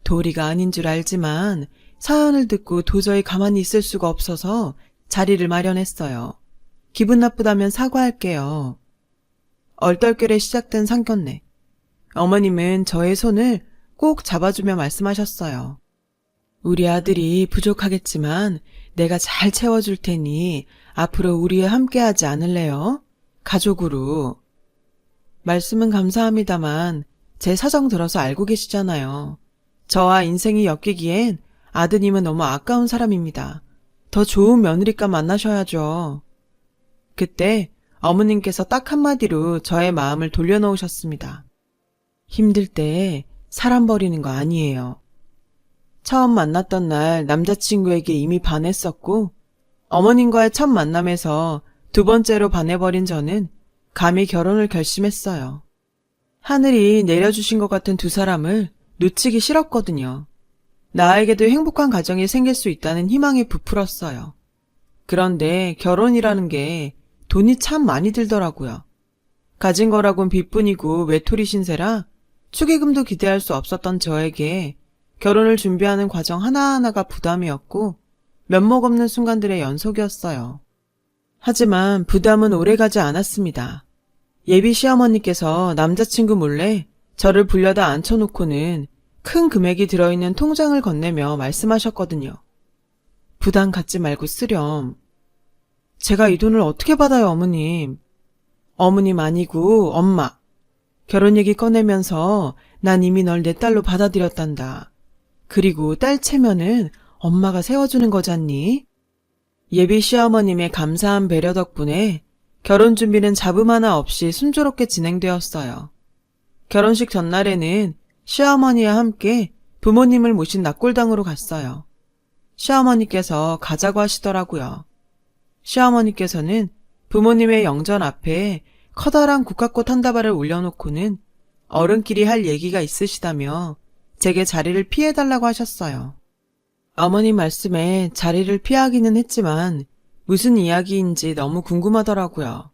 도리가 아닌 줄 알지만 사연을 듣고 도저히 가만히 있을 수가 없어서 자리를 마련했어요. 기분 나쁘다면 사과할게요. 얼떨결에 시작된 상견례. 어머님은 저의 손을 꼭 잡아주며 말씀하셨어요. 우리 아들이 부족하겠지만 내가 잘 채워줄 테니 앞으로 우리와 함께하지 않을래요? 가족으로. 말씀은 감사합니다만 제 사정 들어서 알고 계시잖아요. 저와 인생이 엮이기엔 아드님은 너무 아까운 사람입니다. 더 좋은 며느리감 만나셔야죠. 그때 어머님께서 딱 한마디로 저의 마음을 돌려놓으셨습니다. 힘들 때 사람 버리는 거 아니에요. 처음 만났던 날 남자친구에게 이미 반했었고 어머님과의 첫 만남에서 두 번째로 반해버린 저는 감히 결혼을 결심했어요. 하늘이 내려주신 것 같은 두 사람을 놓치기 싫었거든요. 나에게도 행복한 가정이 생길 수 있다는 희망에 부풀었어요. 그런데 결혼이라는 게 돈이 참 많이 들더라고요. 가진 거라곤 빚뿐이고 외톨이 신세라 축의금도 기대할 수 없었던 저에게 결혼을 준비하는 과정 하나하나가 부담이었고 면목없는 순간들의 연속이었어요. 하지만 부담은 오래가지 않았습니다. 예비 시어머니께서 남자친구 몰래 저를 불려다 앉혀놓고는 큰 금액이 들어있는 통장을 건네며 말씀하셨거든요. 부담 갖지 말고 쓰렴. 제가 이 돈을 어떻게 받아요, 어머님? 어머님 아니고 엄마. 결혼 얘기 꺼내면서 난 이미 널 내 딸로 받아들였단다. 그리고 딸 체면은 엄마가 세워주는 거잖니? 예비 시어머님의 감사한 배려 덕분에 결혼 준비는 잡음 하나 없이 순조롭게 진행되었어요. 결혼식 전날에는 시어머니와 함께 부모님을 모신 낙골당으로 갔어요. 시어머니께서 가자고 하시더라고요. 시어머니께서는 부모님의 영전 앞에 커다란 국화꽃 한 다발을 올려놓고는 어른끼리 할 얘기가 있으시다며 제게 자리를 피해달라고 하셨어요. 어머님 말씀에 자리를 피하기는 했지만 무슨 이야기인지 너무 궁금하더라고요.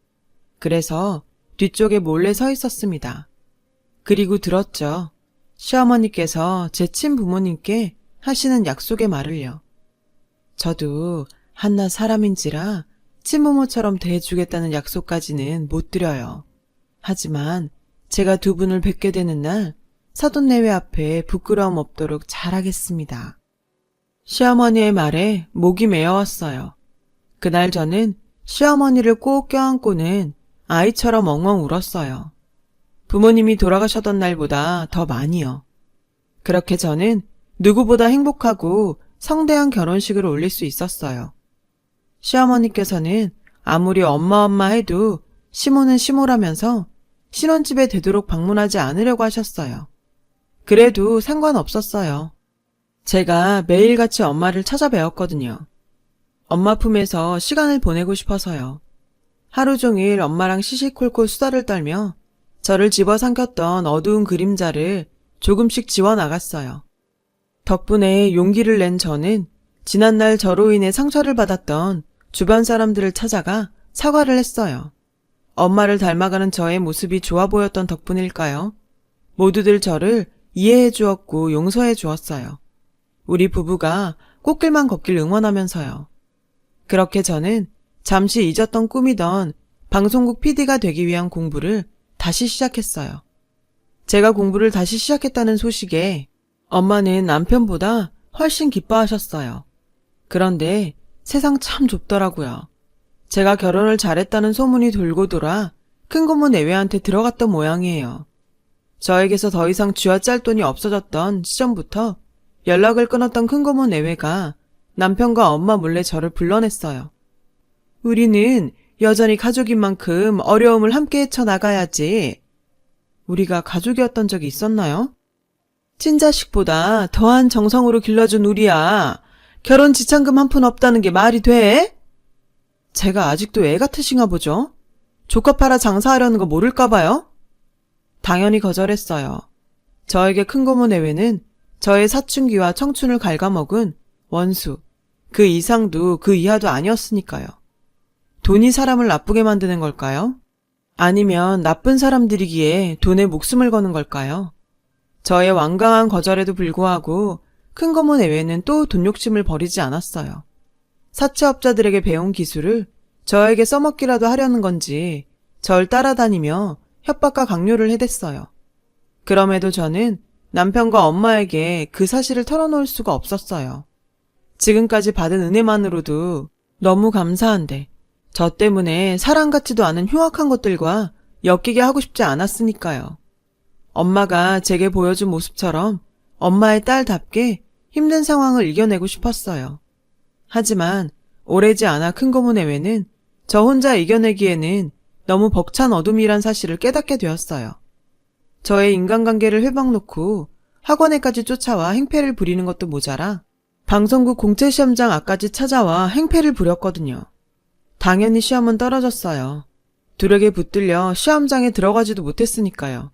그래서 뒤쪽에 몰래 서 있었습니다. 그리고 들었죠. 시어머니께서 제 친부모님께 하시는 약속의 말을요. 저도 한낱 사람인지라 친부모처럼 대해주겠다는 약속까지는 못 드려요. 하지만 제가 두 분을 뵙게 되는 날 사돈내외 앞에 부끄러움 없도록 잘하겠습니다. 시어머니의 말에 목이 메어왔어요. 그날 저는 시어머니를 꼭 껴안고는 아이처럼 엉엉 울었어요. 부모님이 돌아가셨던 날보다 더 많이요. 그렇게 저는 누구보다 행복하고 성대한 결혼식을 올릴 수 있었어요. 시어머니께서는 아무리 엄마 해도 시모는 시모라면서 신혼집에 되도록 방문하지 않으려고 하셨어요. 그래도 상관없었어요. 제가 매일같이 엄마를 찾아뵈었거든요. 엄마 품에서 시간을 보내고 싶어서요. 하루 종일 엄마랑 시시콜콜 수다를 떨며 저를 집어삼켰던 어두운 그림자를 조금씩 지워나갔어요. 덕분에 용기를 낸 저는 지난날 저로 인해 상처를 받았던 주변 사람들을 찾아가 사과를 했어요. 엄마를 닮아가는 저의 모습이 좋아 보였던 덕분일까요? 모두들 저를 이해해 주었고 용서해 주었어요. 우리 부부가 꽃길만 걷길 응원하면서요. 그렇게 저는 잠시 잊었던 꿈이던 방송국 PD가 되기 위한 공부를 다시 시작했어요. 제가 공부를 다시 시작했다는 소식에 엄마는 남편보다 훨씬 기뻐하셨어요. 그런데 세상 참 좁더라고요. 제가 결혼을 잘했다는 소문이 돌고 돌아 큰 고모 내외한테 들어갔던 모양이에요. 저에게서 더 이상 쥐어짤 돈이 없어졌던 시점부터 연락을 끊었던 큰 고모 내외가 남편과 엄마 몰래 저를 불러냈어요. 우리는 여전히 가족인 만큼 어려움을 함께 헤쳐나가야지. 우리가 가족이었던 적이 있었나요? 친자식보다 더한 정성으로 길러준 우리야. 결혼 지참금 한 푼 없다는 게 말이 돼? 제가 아직도 애 같으신가 보죠? 조카 팔아 장사하려는 거 모를까 봐요? 당연히 거절했어요. 저에게 큰 고모 내외는 저의 사춘기와 청춘을 갉아먹은 원수, 그 이상도 그 이하도 아니었으니까요. 돈이 사람을 나쁘게 만드는 걸까요? 아니면 나쁜 사람들이기에 돈에 목숨을 거는 걸까요? 저의 완강한 거절에도 불구하고 큰 고모 내외는 또 돈 욕심을 버리지 않았어요. 사채업자들에게 배운 기술을 저에게 써먹기라도 하려는 건지 절 따라다니며 협박과 강요를 해댔어요. 그럼에도 저는 남편과 엄마에게 그 사실을 털어놓을 수가 없었어요. 지금까지 받은 은혜만으로도 너무 감사한데 저 때문에 사랑 같지도 않은 흉악한 것들과 엮이게 하고 싶지 않았으니까요. 엄마가 제게 보여준 모습처럼 엄마의 딸답게 힘든 상황을 이겨내고 싶었어요. 하지만 오래지 않아 큰 고모 내외는 저 혼자 이겨내기에는 너무 벅찬 어둠이란 사실을 깨닫게 되었어요. 저의 인간관계를 회박놓고 학원에까지 쫓아와 행패를 부리는 것도 모자라 방송국 공채시험장 앞까지 찾아와 행패를 부렸거든요. 당연히 시험은 떨어졌어요. 둘에게 붙들려 시험장에 들어가지도 못했으니까요.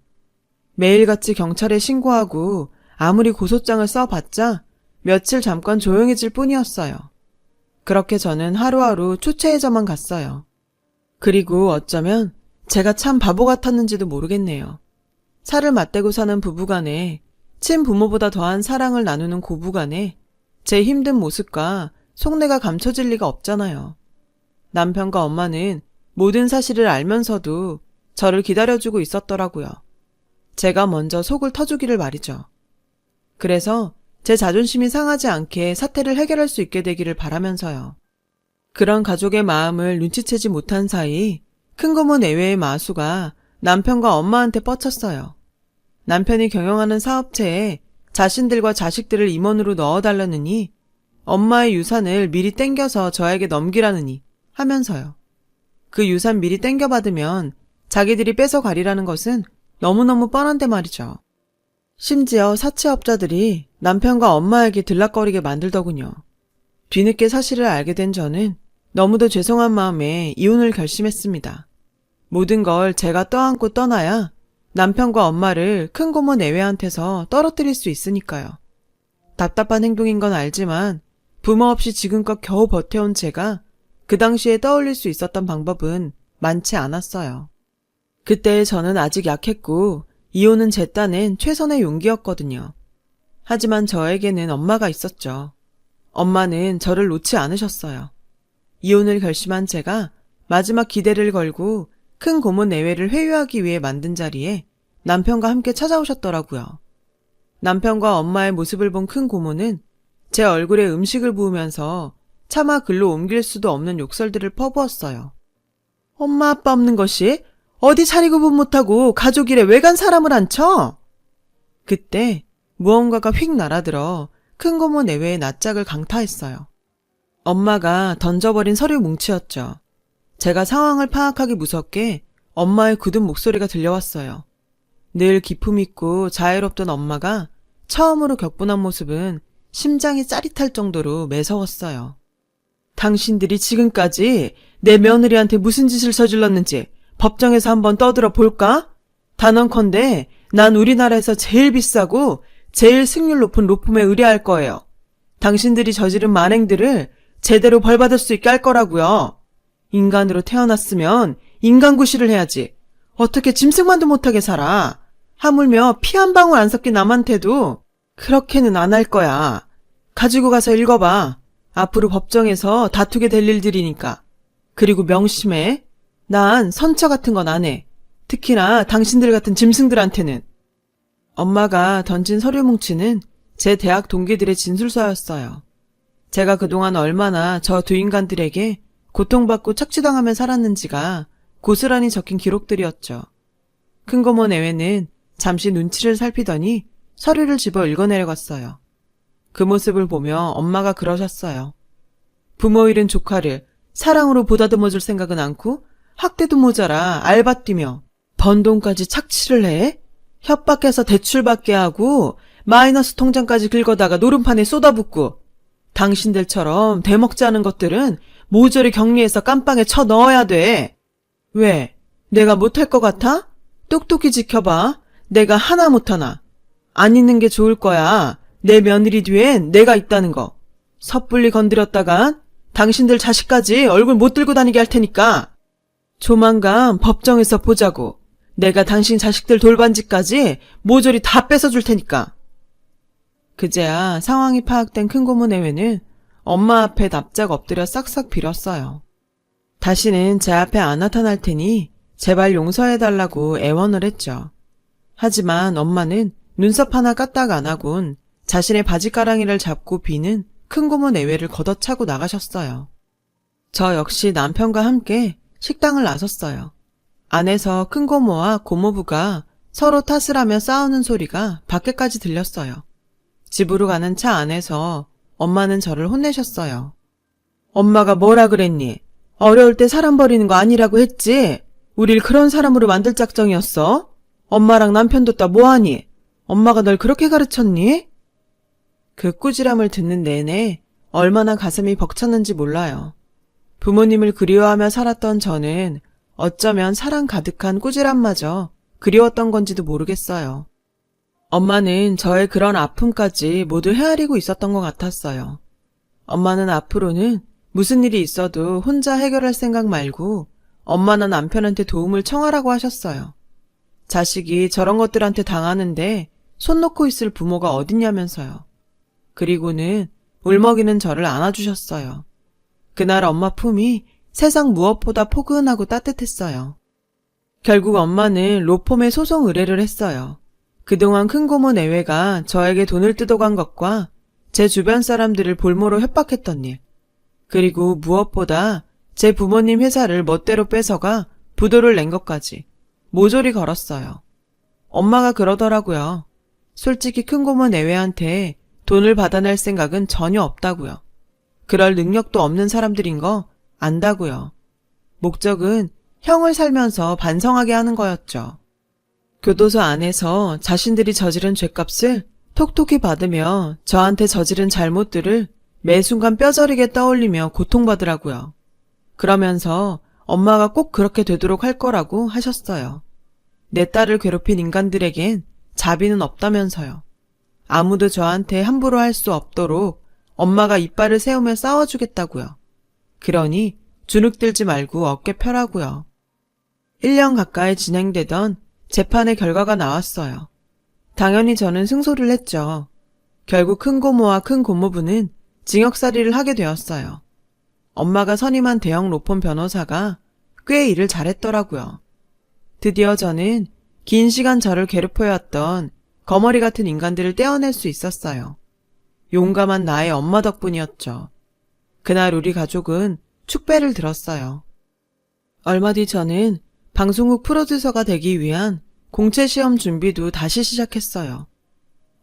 매일같이 경찰에 신고하고 아무리 고소장을 써봤자 며칠 잠깐 조용해질 뿐이었어요. 그렇게 저는 하루하루 초췌해져만 갔어요. 그리고 어쩌면 제가 참 바보 같았는지도 모르겠네요. 살을 맞대고 사는 부부간에 친부모보다 더한 사랑을 나누는 고부간에 제 힘든 모습과 속내가 감춰질 리가 없잖아요. 남편과 엄마는 모든 사실을 알면서도 저를 기다려주고 있었더라고요. 제가 먼저 속을 터주기를 말이죠. 그래서 제 자존심이 상하지 않게 사태를 해결할 수 있게 되기를 바라면서요. 그런 가족의 마음을 눈치채지 못한 사이 큰고모 내외의 마수가 남편과 엄마한테 뻗쳤어요. 남편이 경영하는 사업체에 자신들과 자식들을 임원으로 넣어달라느니 엄마의 유산을 미리 땡겨서 저에게 넘기라느니 하면서요. 그 유산 미리 땡겨받으면 자기들이 뺏어가리라는 것은 너무너무 뻔한데 말이죠. 심지어 사채업자들이 남편과 엄마에게 들락거리게 만들더군요. 뒤늦게 사실을 알게 된 저는 너무도 죄송한 마음에 이혼을 결심했습니다. 모든 걸 제가 떠안고 떠나야 남편과 엄마를 큰 고모 내외한테서 떨어뜨릴 수 있으니까요. 답답한 행동인 건 알지만 부모 없이 지금껏 겨우 버텨온 제가 그 당시에 떠올릴 수 있었던 방법은 많지 않았어요. 그때 저는 아직 약했고 이혼은 제 딴엔 최선의 용기였거든요. 하지만 저에게는 엄마가 있었죠. 엄마는 저를 놓지 않으셨어요. 이혼을 결심한 제가 마지막 기대를 걸고 큰 고모 내외를 회유하기 위해 만든 자리에 남편과 함께 찾아오셨더라고요. 남편과 엄마의 모습을 본 큰 고모는 제 얼굴에 음식을 부으면서 차마 글로 옮길 수도 없는 욕설들을 퍼부었어요. 엄마 아빠 없는 것이 어디 차리구분 못하고 가족 일에 왜 간 사람을 앉혀? 그때 무언가가 휙 날아들어 큰 고모 내외의 낯짝을 강타했어요. 엄마가 던져버린 서류 뭉치였죠. 제가 상황을 파악하기 무섭게 엄마의 굳은 목소리가 들려왔어요. 늘 기품 있고 자애롭던 엄마가 처음으로 격분한 모습은 심장이 짜릿할 정도로 매서웠어요. 당신들이 지금까지 내 며느리한테 무슨 짓을 저질렀는지 법정에서 한번 떠들어 볼까? 단언컨대 난 우리나라에서 제일 비싸고 제일 승률 높은 로펌에 의뢰할 거예요. 당신들이 저지른 만행들을 제대로 벌받을 수 있게 할 거라고요. 인간으로 태어났으면 인간구실을 해야지. 어떻게 짐승만도 못하게 살아. 하물며 피 한 방울 안 섞인 남한테도 그렇게는 안 할 거야. 가지고 가서 읽어봐. 앞으로 법정에서 다투게 될 일들이니까. 그리고 명심해. 난 선처 같은 건 안 해. 특히나 당신들 같은 짐승들한테는. 엄마가 던진 서류 뭉치는 제 대학 동기들의 진술서였어요. 제가 그동안 얼마나 저 두 인간들에게 고통받고 착취당하며 살았는지가 고스란히 적힌 기록들이었죠. 큰고모 내외는 잠시 눈치를 살피더니 서류를 집어 읽어내려갔어요. 그 모습을 보며 엄마가 그러셨어요. 부모 잃은 조카를 사랑으로 보다듬어줄 생각은 않고 학대도 모자라 알바 뛰며 번 돈까지 착취를 해? 협박해서 대출받게 하고 마이너스 통장까지 긁어다가 노름판에 쏟아붓고 당신들처럼 대먹지 않은 것들은 모조리 격리해서 깜빵에 쳐 넣어야 돼. 왜? 내가 못할 것 같아? 똑똑히 지켜봐. 내가 하나 못하나. 안 있는 게 좋을 거야. 내 며느리 뒤엔 내가 있다는 거. 섣불리 건드렸다간 당신들 자식까지 얼굴 못 들고 다니게 할 테니까. 조만간 법정에서 보자고. 내가 당신 자식들 돌반지까지 모조리 다 뺏어줄 테니까. 그제야 상황이 파악된 큰고모 내외는 엄마 앞에 납작 엎드려 싹싹 빌었어요. 다시는 제 앞에 안 나타날 테니 제발 용서해달라고 애원을 했죠. 하지만 엄마는 눈썹 하나 까딱 안 하곤 자신의 바지가랑이를 잡고 비는 큰고모 내외를 걷어차고 나가셨어요. 저 역시 남편과 함께 식당을 나섰어요. 안에서 큰고모와 고모부가 서로 탓을 하며 싸우는 소리가 밖에까지 들렸어요. 집으로 가는 차 안에서 엄마는 저를 혼내셨어요. 엄마가 뭐라 그랬니? 어려울 때 사람 버리는 거 아니라고 했지? 우릴 그런 사람으로 만들 작정이었어? 엄마랑 남편 뒀다 뭐하니? 엄마가 널 그렇게 가르쳤니? 그 꾸지람을 듣는 내내 얼마나 가슴이 벅찼는지 몰라요. 부모님을 그리워하며 살았던 저는 어쩌면 사랑 가득한 꾸지람마저 그리웠던 건지도 모르겠어요. 엄마는 저의 그런 아픔까지 모두 헤아리고 있었던 것 같았어요. 엄마는 앞으로는 무슨 일이 있어도 혼자 해결할 생각 말고 엄마나 남편한테 도움을 청하라고 하셨어요. 자식이 저런 것들한테 당하는데 손 놓고 있을 부모가 어딨냐면서요. 그리고는 울먹이는 저를 안아주셨어요. 그날 엄마 품이 세상 무엇보다 포근하고 따뜻했어요. 결국 엄마는 로펌에 소송 의뢰를 했어요. 그동안 큰고모 내외가 저에게 돈을 뜯어간 것과 제 주변 사람들을 볼모로 협박했던 일, 그리고 무엇보다 제 부모님 회사를 멋대로 뺏어가 부도를 낸 것까지 모조리 걸었어요. 엄마가 그러더라고요. 솔직히 큰고모 내외한테 돈을 받아낼 생각은 전혀 없다고요. 그럴 능력도 없는 사람들인 거 안다고요. 목적은 형을 살면서 반성하게 하는 거였죠. 교도소 안에서 자신들이 저지른 죄값을 톡톡히 받으며 저한테 저지른 잘못들을 매 순간 뼈저리게 떠올리며 고통받으라고요. 그러면서 엄마가 꼭 그렇게 되도록 할 거라고 하셨어요. 내 딸을 괴롭힌 인간들에겐 자비는 없다면서요. 아무도 저한테 함부로 할 수 없도록 엄마가 이빨을 세우며 싸워주겠다고요. 그러니 주눅들지 말고 어깨 펴라고요. 1년 가까이 진행되던 재판의 결과가 나왔어요. 당연히 저는 승소를 했죠. 결국 큰고모와 큰고모부는 징역살이를 하게 되었어요. 엄마가 선임한 대형 로펌 변호사가 꽤 일을 잘했더라고요. 드디어 저는 긴 시간 저를 괴롭혀왔던 거머리 같은 인간들을 떼어낼 수 있었어요. 용감한 나의 엄마 덕분이었죠. 그날 우리 가족은 축배를 들었어요. 얼마 뒤 저는 방송국 프로듀서가 되기 위한 공채 시험 준비도 다시 시작했어요.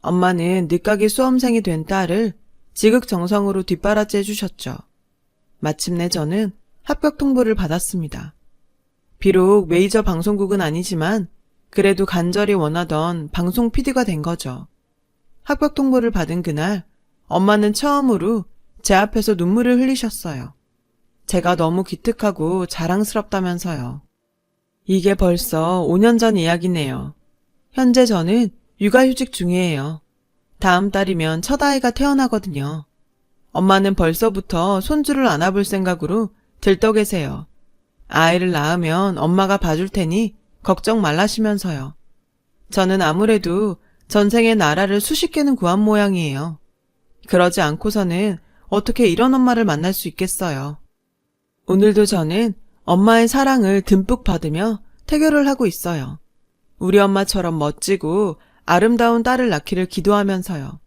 엄마는 늦가기 수험생이 된 딸을 지극정성으로 뒷바라지 해주셨죠. 마침내 저는 합격 통보를 받았습니다. 비록 메이저 방송국은 아니지만 그래도 간절히 원하던 방송 PD가 된 거죠. 합격 통보를 받은 그날 엄마는 처음으로 제 앞에서 눈물을 흘리셨어요. 제가 너무 기특하고 자랑스럽다면서요. 이게 벌써 5년 전 이야기네요. 현재 저는 육아휴직 중이에요. 다음 달이면 첫 아이가 태어나거든요. 엄마는 벌써부터 손주를 안아볼 생각으로 들떠 계세요. 아이를 낳으면 엄마가 봐줄 테니 걱정 말라시면서요. 저는 아무래도 전생에 나라를 수십 개는 구한 모양이에요. 그러지 않고서는 어떻게 이런 엄마를 만날 수 있겠어요. 오늘도 저는 엄마의 사랑을 듬뿍 받으며 태교를 하고 있어요. 우리 엄마처럼 멋지고 아름다운 딸을 낳기를 기도하면서요.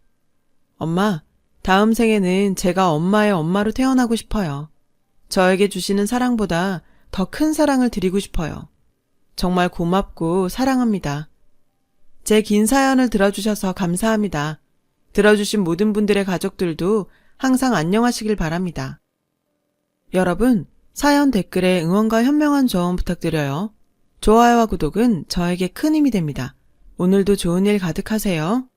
엄마, 다음 생에는 제가 엄마의 엄마로 태어나고 싶어요. 저에게 주시는 사랑보다 더 큰 사랑을 드리고 싶어요. 정말 고맙고 사랑합니다. 제 긴 사연을 들어주셔서 감사합니다. 들어주신 모든 분들의 가족들도 항상 안녕하시길 바랍니다. 여러분, 사연 댓글에 응원과 현명한 조언 부탁드려요. 좋아요와 구독은 저에게 큰 힘이 됩니다. 오늘도 좋은 일 가득하세요.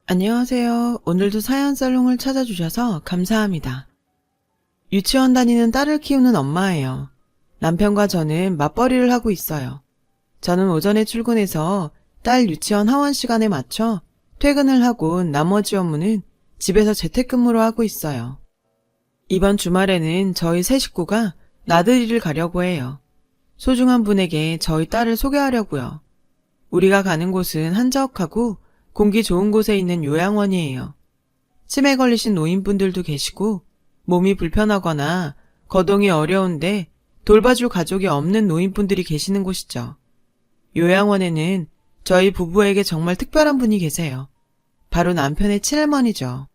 안녕하세요. 오늘도 사연 살롱을 찾아주셔서 감사합니다. 유치원 다니는 딸을 키우는 엄마예요. 남편과 저는 맞벌이를 하고 있어요. 저는 오전에 출근해서 딸 유치원 하원 시간에 맞춰 퇴근을 하고 나머지 업무는 집에서 재택근무로 하고 있어요. 이번 주말에는 저희 세 식구가 나들이를 가려고 해요. 소중한 분에게 저희 딸을 소개하려고요. 우리가 가는 곳은 한적하고 공기 좋은 곳에 있는 요양원이에요. 치매 걸리신 노인분들도 계시고 몸이 불편하거나 거동이 어려운데 돌봐줄 가족이 없는 노인분들이 계시는 곳이죠. 요양원에는 저희 부부에게 정말 특별한 분이 계세요. 바로 남편의 친할머니죠.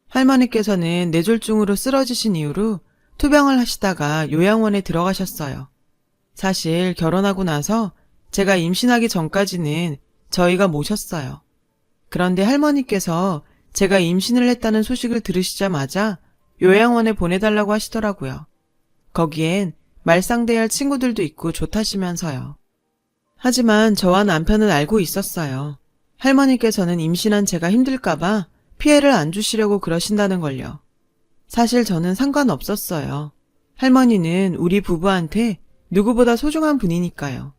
할머니께서는 뇌졸중으로 쓰러지신 이후로 투병을 하시다가 요양원에 들어가셨어요. 사실 결혼하고 나서 제가 임신하기 전까지는 저희가 모셨어요. 그런데 할머니께서 제가 임신을 했다는 소식을 들으시자마자 요양원에 보내달라고 하시더라고요. 거기엔 말상대할 친구들도 있고 좋다시면서요. 하지만 저와 남편은 알고 있었어요. 할머니께서는 임신한 제가 힘들까봐 피해를 안 주시려고 그러신다는 걸요. 사실 저는 상관없었어요. 할머니는 우리 부부한테 누구보다 소중한 분이니까요.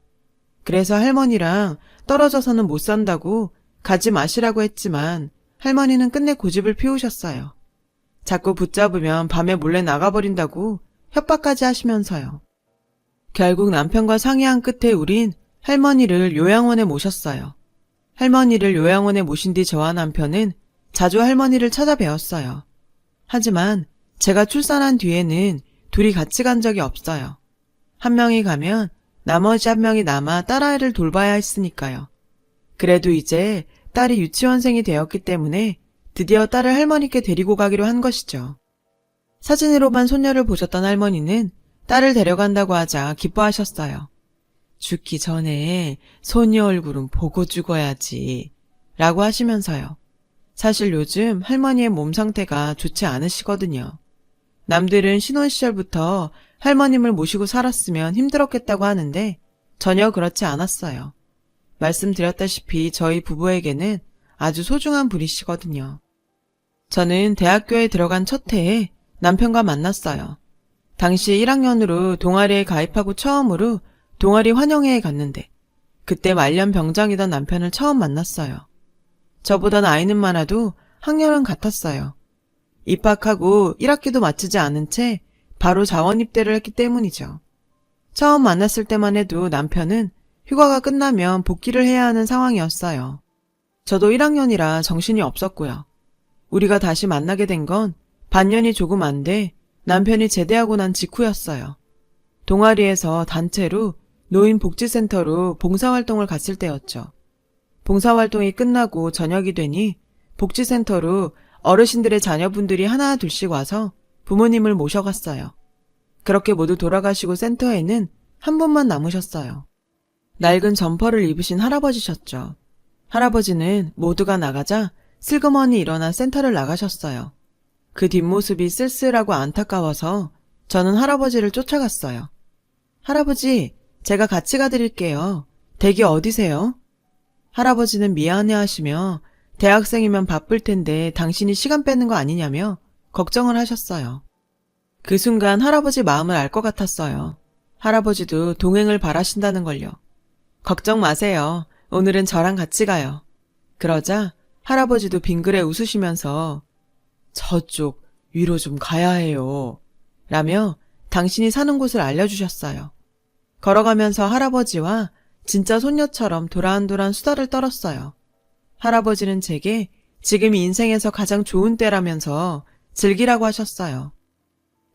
그래서 할머니랑 떨어져서는 못 산다고 가지 마시라고 했지만 할머니는 끝내 고집을 피우셨어요. 자꾸 붙잡으면 밤에 몰래 나가버린다고 협박까지 하시면서요. 결국 남편과 상의한 끝에 우린 할머니를 요양원에 모셨어요. 할머니를 요양원에 모신 뒤 저와 남편은 자주 할머니를 찾아뵈었어요. 하지만 제가 출산한 뒤에는 둘이 같이 간 적이 없어요. 한 명이 가면 나머지 한 명이 남아 딸아이를 돌봐야 했으니까요. 그래도 이제 딸이 유치원생이 되었기 때문에 드디어 딸을 할머니께 데리고 가기로 한 것이죠. 사진으로만 손녀를 보셨던 할머니는 딸을 데려간다고 하자 기뻐하셨어요. 죽기 전에 손녀 얼굴은 보고 죽어야지 라고 하시면서요. 사실 요즘 할머니의 몸 상태가 좋지 않으시거든요. 남들은 신혼시절부터 할머님을 모시고 살았으면 힘들었겠다고 하는데 전혀 그렇지 않았어요. 말씀드렸다시피 저희 부부에게는 아주 소중한 분이시거든요. 저는 대학교에 들어간 첫 해에 남편과 만났어요. 당시 1학년으로 동아리에 가입하고 처음으로 동아리 환영회에 갔는데 그때 말년 병장이던 남편을 처음 만났어요. 저보다 나이는 많아도 학년은 같았어요. 입학하고 1학기도 마치지 않은 채 바로 자원 입대를 했기 때문이죠. 처음 만났을 때만 해도 남편은 휴가가 끝나면 복귀를 해야 하는 상황이었어요. 저도 1학년이라 정신이 없었고요. 우리가 다시 만나게 된 건 반년이 조금 안 돼 남편이 제대하고 난 직후였어요. 동아리에서 단체로 노인복지센터로 봉사활동을 갔을 때였죠. 봉사활동이 끝나고 저녁이 되니 복지센터로 어르신들의 자녀분들이 하나 둘씩 와서 부모님을 모셔갔어요. 그렇게 모두 돌아가시고 센터에는 한 분만 남으셨어요. 낡은 점퍼를 입으신 할아버지셨죠. 할아버지는 모두가 나가자 슬그머니 일어나 센터를 나가셨어요. 그 뒷모습이 쓸쓸하고 안타까워서 저는 할아버지를 쫓아갔어요. 할아버지, 제가 같이 가드릴게요. 댁이 어디세요? 할아버지는 미안해하시며 대학생이면 바쁠 텐데 당신이 시간 빼는 거 아니냐며 걱정을 하셨어요. 그 순간 할아버지 마음을 알 것 같았어요. 할아버지도 동행을 바라신다는 걸요. 걱정 마세요. 오늘은 저랑 같이 가요. 그러자 할아버지도 빙그레 웃으시면서 저쪽 위로 좀 가야 해요. 라며 당신이 사는 곳을 알려주셨어요. 걸어가면서 할아버지와 진짜 손녀처럼 도란도란 수다를 떨었어요. 할아버지는 제게 지금이 인생에서 가장 좋은 때라면서 즐기라고 하셨어요.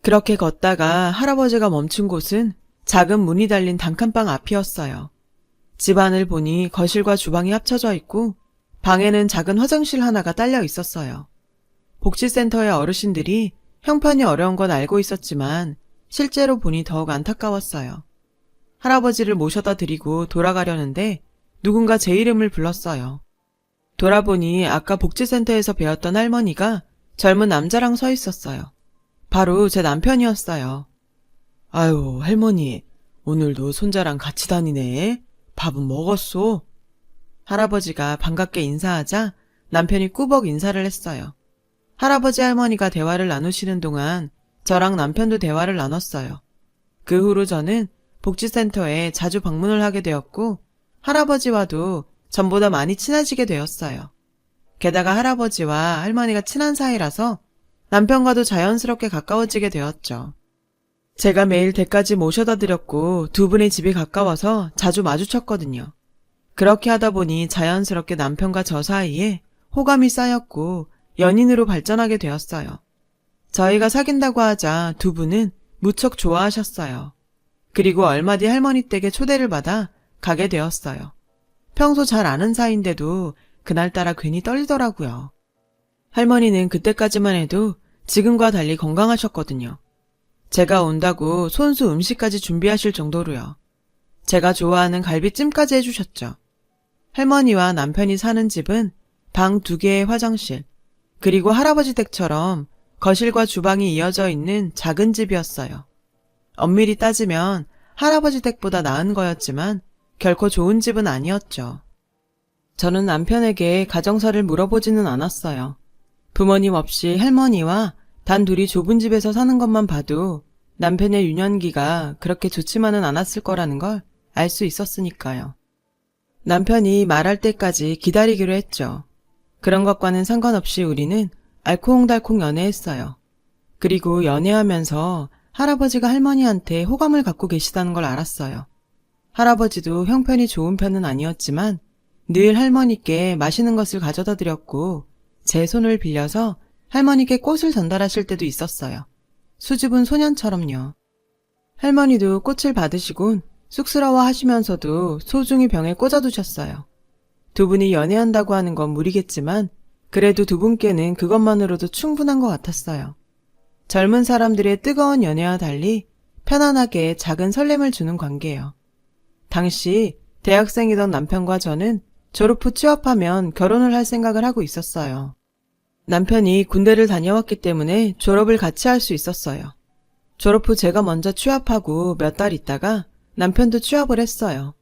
그렇게 걷다가 할아버지가 멈춘 곳은 작은 문이 달린 단칸방 앞이었어요. 집안을 보니 거실과 주방이 합쳐져 있고 방에는 작은 화장실 하나가 딸려 있었어요. 복지센터의 어르신들이 형편이 어려운 건 알고 있었지만 실제로 보니 더욱 안타까웠어요. 할아버지를 모셔다 드리고 돌아가려는데 누군가 제 이름을 불렀어요. 돌아보니 아까 복지센터에서 배웠던 할머니가 젊은 남자랑 서 있었어요. 바로 제 남편이었어요. 아유, 할머니, 오늘도 손자랑 같이 다니네. 밥은 먹었소? 할아버지가 반갑게 인사하자 남편이 꾸벅 인사를 했어요. 할아버지 할머니가 대화를 나누시는 동안 저랑 남편도 대화를 나눴어요. 그 후로 저는 복지센터에 자주 방문을 하게 되었고 할아버지와도 전보다 많이 친해지게 되었어요. 게다가 할아버지와 할머니가 친한 사이라서 남편과도 자연스럽게 가까워지게 되었죠. 제가 매일 댁까지 모셔다 드렸고 두 분의 집이 가까워서 자주 마주쳤거든요. 그렇게 하다 보니 자연스럽게 남편과 저 사이에 호감이 쌓였고 연인으로 발전하게 되었어요. 저희가 사귄다고 하자 두 분은 무척 좋아하셨어요. 그리고 얼마 뒤 할머니 댁에 초대를 받아 가게 되었어요. 평소 잘 아는 사이인데도 그날따라 괜히 떨리더라고요. 할머니는 그때까지만 해도 지금과 달리 건강하셨거든요. 제가 온다고 손수 음식까지 준비하실 정도로요. 제가 좋아하는 갈비찜까지 해주셨죠. 할머니와 남편이 사는 집은 방 2개의 화장실, 그리고 할아버지 댁처럼 거실과 주방이 이어져 있는 작은 집이었어요. 엄밀히 따지면 할아버지 댁보다 나은 거였지만 결코 좋은 집은 아니었죠. 저는 남편에게 가정사를 물어보지는 않았어요. 부모님 없이 할머니와 단 둘이 좁은 집에서 사는 것만 봐도 남편의 유년기가 그렇게 좋지만은 않았을 거라는 걸 알 수 있었으니까요. 남편이 말할 때까지 기다리기로 했죠. 그런 것과는 상관없이 우리는 알콩달콩 연애했어요. 그리고 연애하면서 할아버지가 할머니한테 호감을 갖고 계시다는 걸 알았어요. 할아버지도 형편이 좋은 편은 아니었지만 늘 할머니께 맛있는 것을 가져다 드렸고 제 손을 빌려서 할머니께 꽃을 전달하실 때도 있었어요. 수줍은 소년처럼요. 할머니도 꽃을 받으시곤 쑥스러워 하시면서도 소중히 병에 꽂아두셨어요. 두 분이 연애한다고 하는 건 무리겠지만 그래도 두 분께는 그것만으로도 충분한 것 같았어요. 젊은 사람들의 뜨거운 연애와 달리 편안하게 작은 설렘을 주는 관계예요. 당시 대학생이던 남편과 저는 졸업 후 취업하면 결혼을 할 생각을 하고 있었어요. 남편이 군대를 다녀왔기 때문에 졸업을 같이 할 수 있었어요. 졸업 후 제가 먼저 취업하고 몇 달 있다가 남편도 취업을 했어요.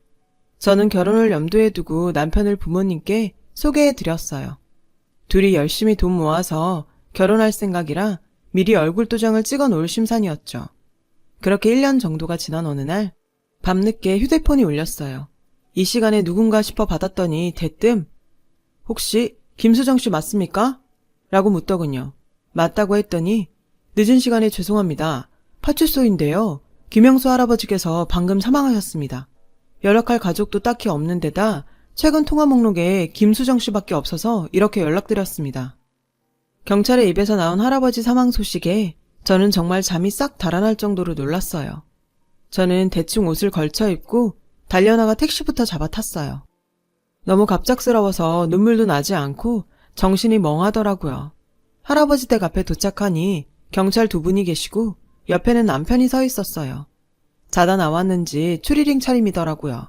저는 결혼을 염두에 두고 남편을 부모님께 소개해 드렸어요. 둘이 열심히 돈 모아서 결혼할 생각이라 미리 얼굴 도장을 찍어 놓을 심산이었죠. 그렇게 1년 정도가 지난 어느 날 밤늦게 휴대폰이 울렸어요. 이 시간에 누군가 싶어 받았더니 대뜸 혹시 김수정 씨 맞습니까? 라고 묻더군요. 맞다고 했더니 늦은 시간에 죄송합니다. 파출소인데요. 김영수 할아버지께서 방금 사망하셨습니다. 연락할 가족도 딱히 없는 데다 최근 통화 목록에 김수정 씨밖에 없어서 이렇게 연락드렸습니다. 경찰의 입에서 나온 할아버지 사망 소식에 저는 정말 잠이 싹 달아날 정도로 놀랐어요. 저는 대충 옷을 걸쳐 입고 달려나가 택시부터 잡아 탔어요. 너무 갑작스러워서 눈물도 나지 않고 정신이 멍하더라고요. 할아버지 댁 앞에 도착하니 경찰 두 분이 계시고 옆에는 남편이 서 있었어요. 자다 나왔는지 추리링 차림이더라고요.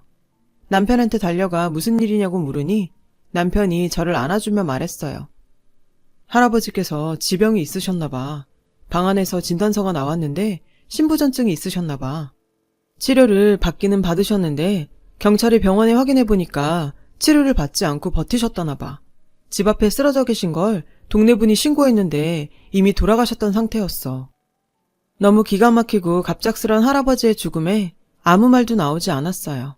남편한테 달려가 무슨 일이냐고 물으니 남편이 저를 안아주며 말했어요. 할아버지께서 지병이 있으셨나 봐. 방 안에서 진단서가 나왔는데 신부전증이 있으셨나 봐. 치료를 받기는 받으셨는데 경찰이 병원에 확인해보니까 치료를 받지 않고 버티셨다나 봐. 집 앞에 쓰러져 계신 걸 동네 분이 신고했는데 이미 돌아가셨던 상태였어. 너무 기가 막히고 갑작스런 할아버지의 죽음에 아무 말도 나오지 않았어요.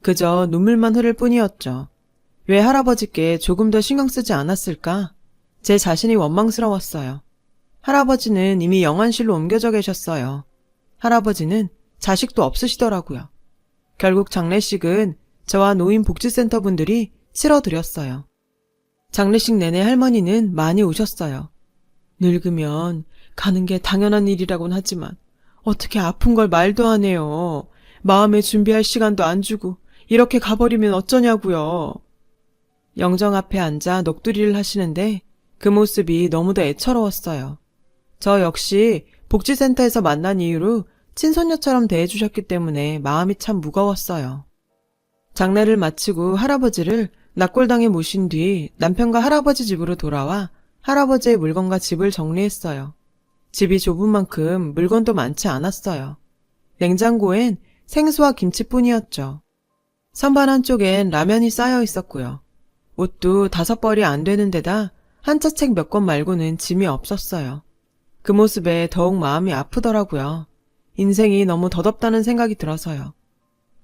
그저 눈물만 흐를 뿐이었죠. 왜 할아버지께 조금 더 신경 쓰지 않았을까? 제 자신이 원망스러웠어요. 할아버지는 이미 영안실로 옮겨져 계셨어요. 할아버지는 자식도 없으시더라고요. 결국 장례식은 저와 노인복지센터 분들이 치러드렸어요. 장례식 내내 할머니는 많이 우셨어요. 늙으면 가는 게 당연한 일이라고는 하지만 어떻게 아픈 걸 말도 안 해요. 마음에 준비할 시간도 안 주고 이렇게 가버리면 어쩌냐고요. 영정 앞에 앉아 넋두리를 하시는데 그 모습이 너무도 애처로웠어요. 저 역시 복지센터에서 만난 이후로 친손녀처럼 대해주셨기 때문에 마음이 참 무거웠어요. 장례를 마치고 할아버지를 납골당에 모신 뒤 남편과 할아버지 집으로 돌아와 할아버지의 물건과 집을 정리했어요. 집이 좁은 만큼 물건도 많지 않았어요. 냉장고엔 생수와 김치뿐이었죠. 선반 한쪽엔 라면이 쌓여 있었고요. 옷도 5벌이 안 되는 데다 한자책 몇 권 말고는 짐이 없었어요. 그 모습에 더욱 마음이 아프더라고요. 인생이 너무 더덥다는 생각이 들어서요.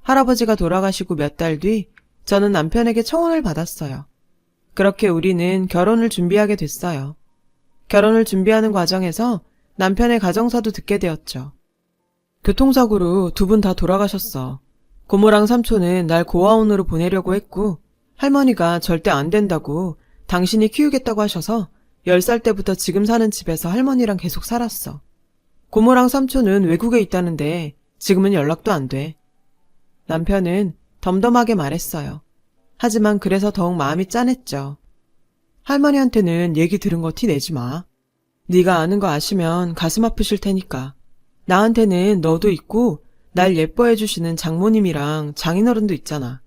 할아버지가 돌아가시고 몇 달 뒤 저는 남편에게 청혼을 받았어요. 그렇게 우리는 결혼을 준비하게 됐어요. 결혼을 준비하는 과정에서 남편의 가정사도 듣게 되었죠. 교통사고로 2분 다 돌아가셨어. 고모랑 삼촌은 날 고아원으로 보내려고 했고 할머니가 절대 안 된다고 당신이 키우겠다고 하셔서 10살 때부터 지금 사는 집에서 할머니랑 계속 살았어. 고모랑 삼촌은 외국에 있다는데 지금은 연락도 안 돼. 남편은 덤덤하게 말했어요. 하지만 그래서 더욱 마음이 짠했죠. 할머니한테는 얘기 들은 거 티 내지 마. 네가 아는 거 아시면 가슴 아프실 테니까. 나한테는 너도 있고 날 예뻐해 주시는 장모님이랑 장인어른도 있잖아.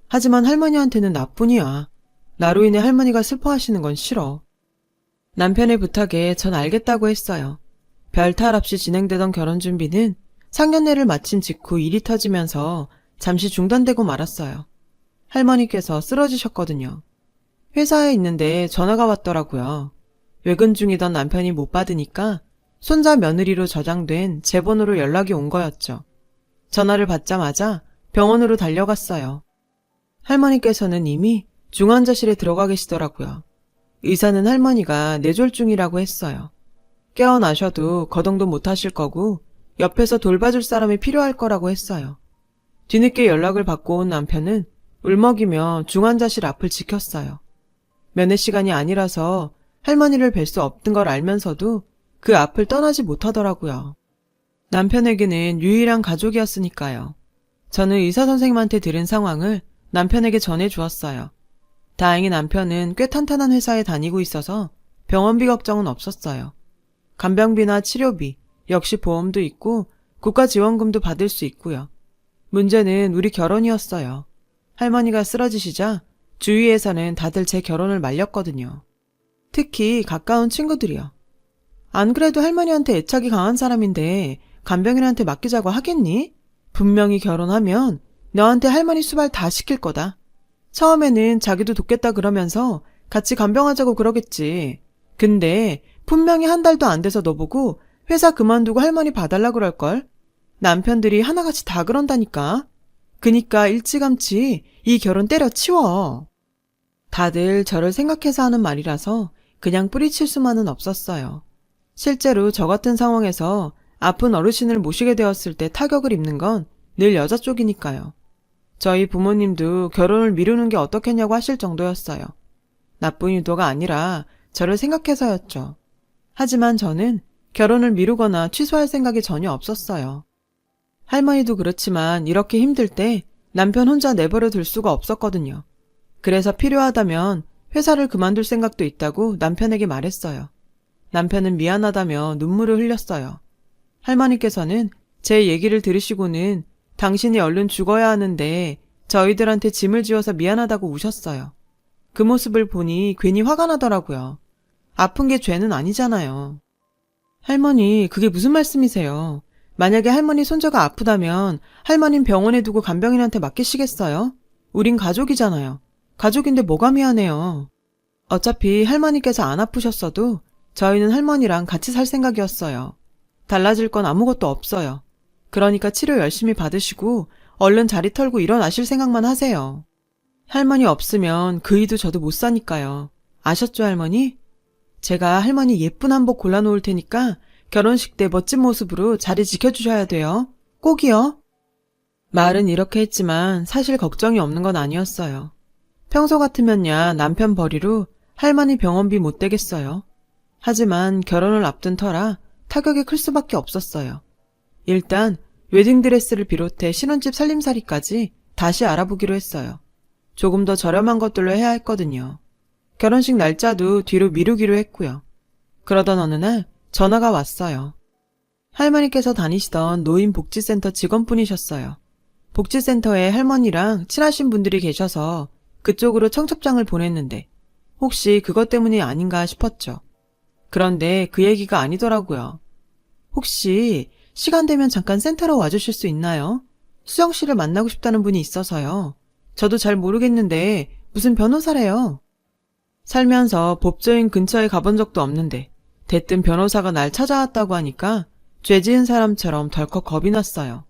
하지만 할머니한테는 나뿐이야. 나로 인해 할머니가 슬퍼하시는 건 싫어. 남편의 부탁에 전 알겠다고 했어요. 별탈 없이 진행되던 결혼 준비는 상견례를 마친 직후 일이 터지면서 잠시 중단되고 말았어요. 할머니께서 쓰러지셨거든요. 회사에 있는데 전화가 왔더라고요. 외근 중이던 남편이 못 받으니까 손자 며느리로 저장된 제 번호로 연락이 온 거였죠. 전화를 받자마자 병원으로 달려갔어요. 할머니께서는 이미 중환자실에 들어가 계시더라고요. 의사는 할머니가 뇌졸중이라고 했어요. 깨어나셔도 거동도 못 하실 거고 옆에서 돌봐줄 사람이 필요할 거라고 했어요. 뒤늦게 연락을 받고 온 남편은 울먹이며 중환자실 앞을 지켰어요. 면회 시간이 아니라서 할머니를 뵐 수 없던 걸 알면서도 그 앞을 떠나지 못하더라고요. 남편에게는 유일한 가족이었으니까요. 저는 의사 선생님한테 들은 상황을 남편에게 전해주었어요. 다행히 남편은 꽤 탄탄한 회사에 다니고 있어서 병원비 걱정은 없었어요. 간병비나 치료비, 역시 보험도 있고 국가지원금도 받을 수 있고요. 문제는 우리 결혼이었어요. 할머니가 쓰러지시자 주위에서는 다들 제 결혼을 말렸거든요. 특히 가까운 친구들이요. 안 그래도 할머니한테 애착이 강한 사람인데 간병인한테 맡기자고 하겠니? 분명히 결혼하면 너한테 할머니 수발 다 시킬 거다. 처음에는 자기도 돕겠다 그러면서 같이 간병하자고 그러겠지. 근데 분명히 한 달도 안 돼서 너 보고 회사 그만두고 할머니 봐달라 그럴걸? 남편들이 하나같이 다 그런다니까. 그니까 일찌감치 이 결혼 때려치워. 다들 저를 생각해서 하는 말이라서 그냥 뿌리칠 수만은 없었어요. 실제로 저 같은 상황에서 아픈 어르신을 모시게 되었을 때 타격을 입는 건 늘 여자 쪽이니까요. 저희 부모님도 결혼을 미루는 게 어떻겠냐고 하실 정도였어요. 나쁜 의도가 아니라 저를 생각해서였죠. 하지만 저는 결혼을 미루거나 취소할 생각이 전혀 없었어요. 할머니도 그렇지만 이렇게 힘들 때 남편 혼자 내버려 둘 수가 없었거든요. 그래서 필요하다면 회사를 그만둘 생각도 있다고 남편에게 말했어요. 남편은 미안하다며 눈물을 흘렸어요. 할머니께서는 제 얘기를 들으시고는 당신이 얼른 죽어야 하는데 저희들한테 짐을 지어서 미안하다고 우셨어요. 그 모습을 보니 괜히 화가 나더라고요. 아픈 게 죄는 아니잖아요. 할머니, 그게 무슨 말씀이세요? 만약에 할머니 손자가 아프다면 할머님 병원에 두고 간병인한테 맡기시겠어요? 우린 가족이잖아요. 가족인데 뭐가 미안해요. 어차피 할머니께서 안 아프셨어도 저희는 할머니랑 같이 살 생각이었어요. 달라질 건 아무것도 없어요. 그러니까 치료 열심히 받으시고 얼른 자리 털고 일어나실 생각만 하세요. 할머니 없으면 그이도 저도 못 사니까요. 아셨죠, 할머니? 제가 할머니 예쁜 한복 골라놓을 테니까 결혼식 때 멋진 모습으로 자리 지켜주셔야 돼요. 꼭이요. 말은 이렇게 했지만 사실 걱정이 없는 건 아니었어요. 평소 같으면야 남편 벌이로 할머니 병원비 못 대겠어요. 하지만 결혼을 앞둔 터라 타격이 클 수밖에 없었어요. 일단 웨딩드레스를 비롯해 신혼집 살림살이까지 다시 알아보기로 했어요. 조금 더 저렴한 것들로 해야 했거든요. 결혼식 날짜도 뒤로 미루기로 했고요. 그러던 어느 날 전화가 왔어요. 할머니께서 다니시던 노인복지센터 직원분이셨어요. 복지센터에 할머니랑 친하신 분들이 계셔서 그쪽으로 청첩장을 보냈는데 혹시 그것 때문이 아닌가 싶었죠. 그런데 그 얘기가 아니더라고요. 혹시 시간 되면 잠깐 센터로 와주실 수 있나요? 수정 씨를 만나고 싶다는 분이 있어서요. 저도 잘 모르겠는데 무슨 변호사래요. 살면서 법조인 근처에 가본 적도 없는데 대뜸 변호사가 날 찾아왔다고 하니까 죄 지은 사람처럼 덜컥 겁이 났어요.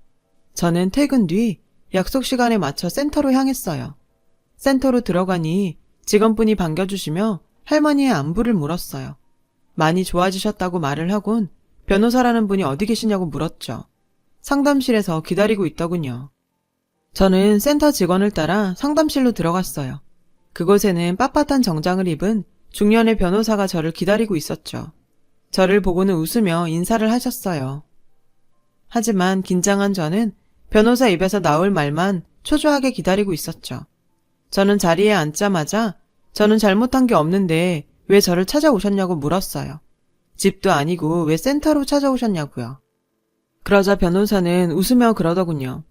저는 퇴근 뒤 약속 시간에 맞춰 센터로 향했어요. 센터로 들어가니 직원분이 반겨주시며 할머니의 안부를 물었어요. 많이 좋아지셨다고 말을 하곤 변호사라는 분이 어디 계시냐고 물었죠. 상담실에서 기다리고 있더군요. 저는 센터 직원을 따라 상담실로 들어갔어요. 그곳에는 빳빳한 정장을 입은 중년의 변호사가 저를 기다리고 있었죠. 저를 보고는 웃으며 인사를 하셨어요. 하지만 긴장한 저는 변호사 입에서 나올 말만 초조하게 기다리고 있었죠. 저는 자리에 앉자마자 저는 잘못한 게 없는데 왜 저를 찾아오셨냐고 물었어요. 집도 아니고 왜 센터로 찾아오셨냐고요. 그러자 변호사는 웃으며 그러더군요.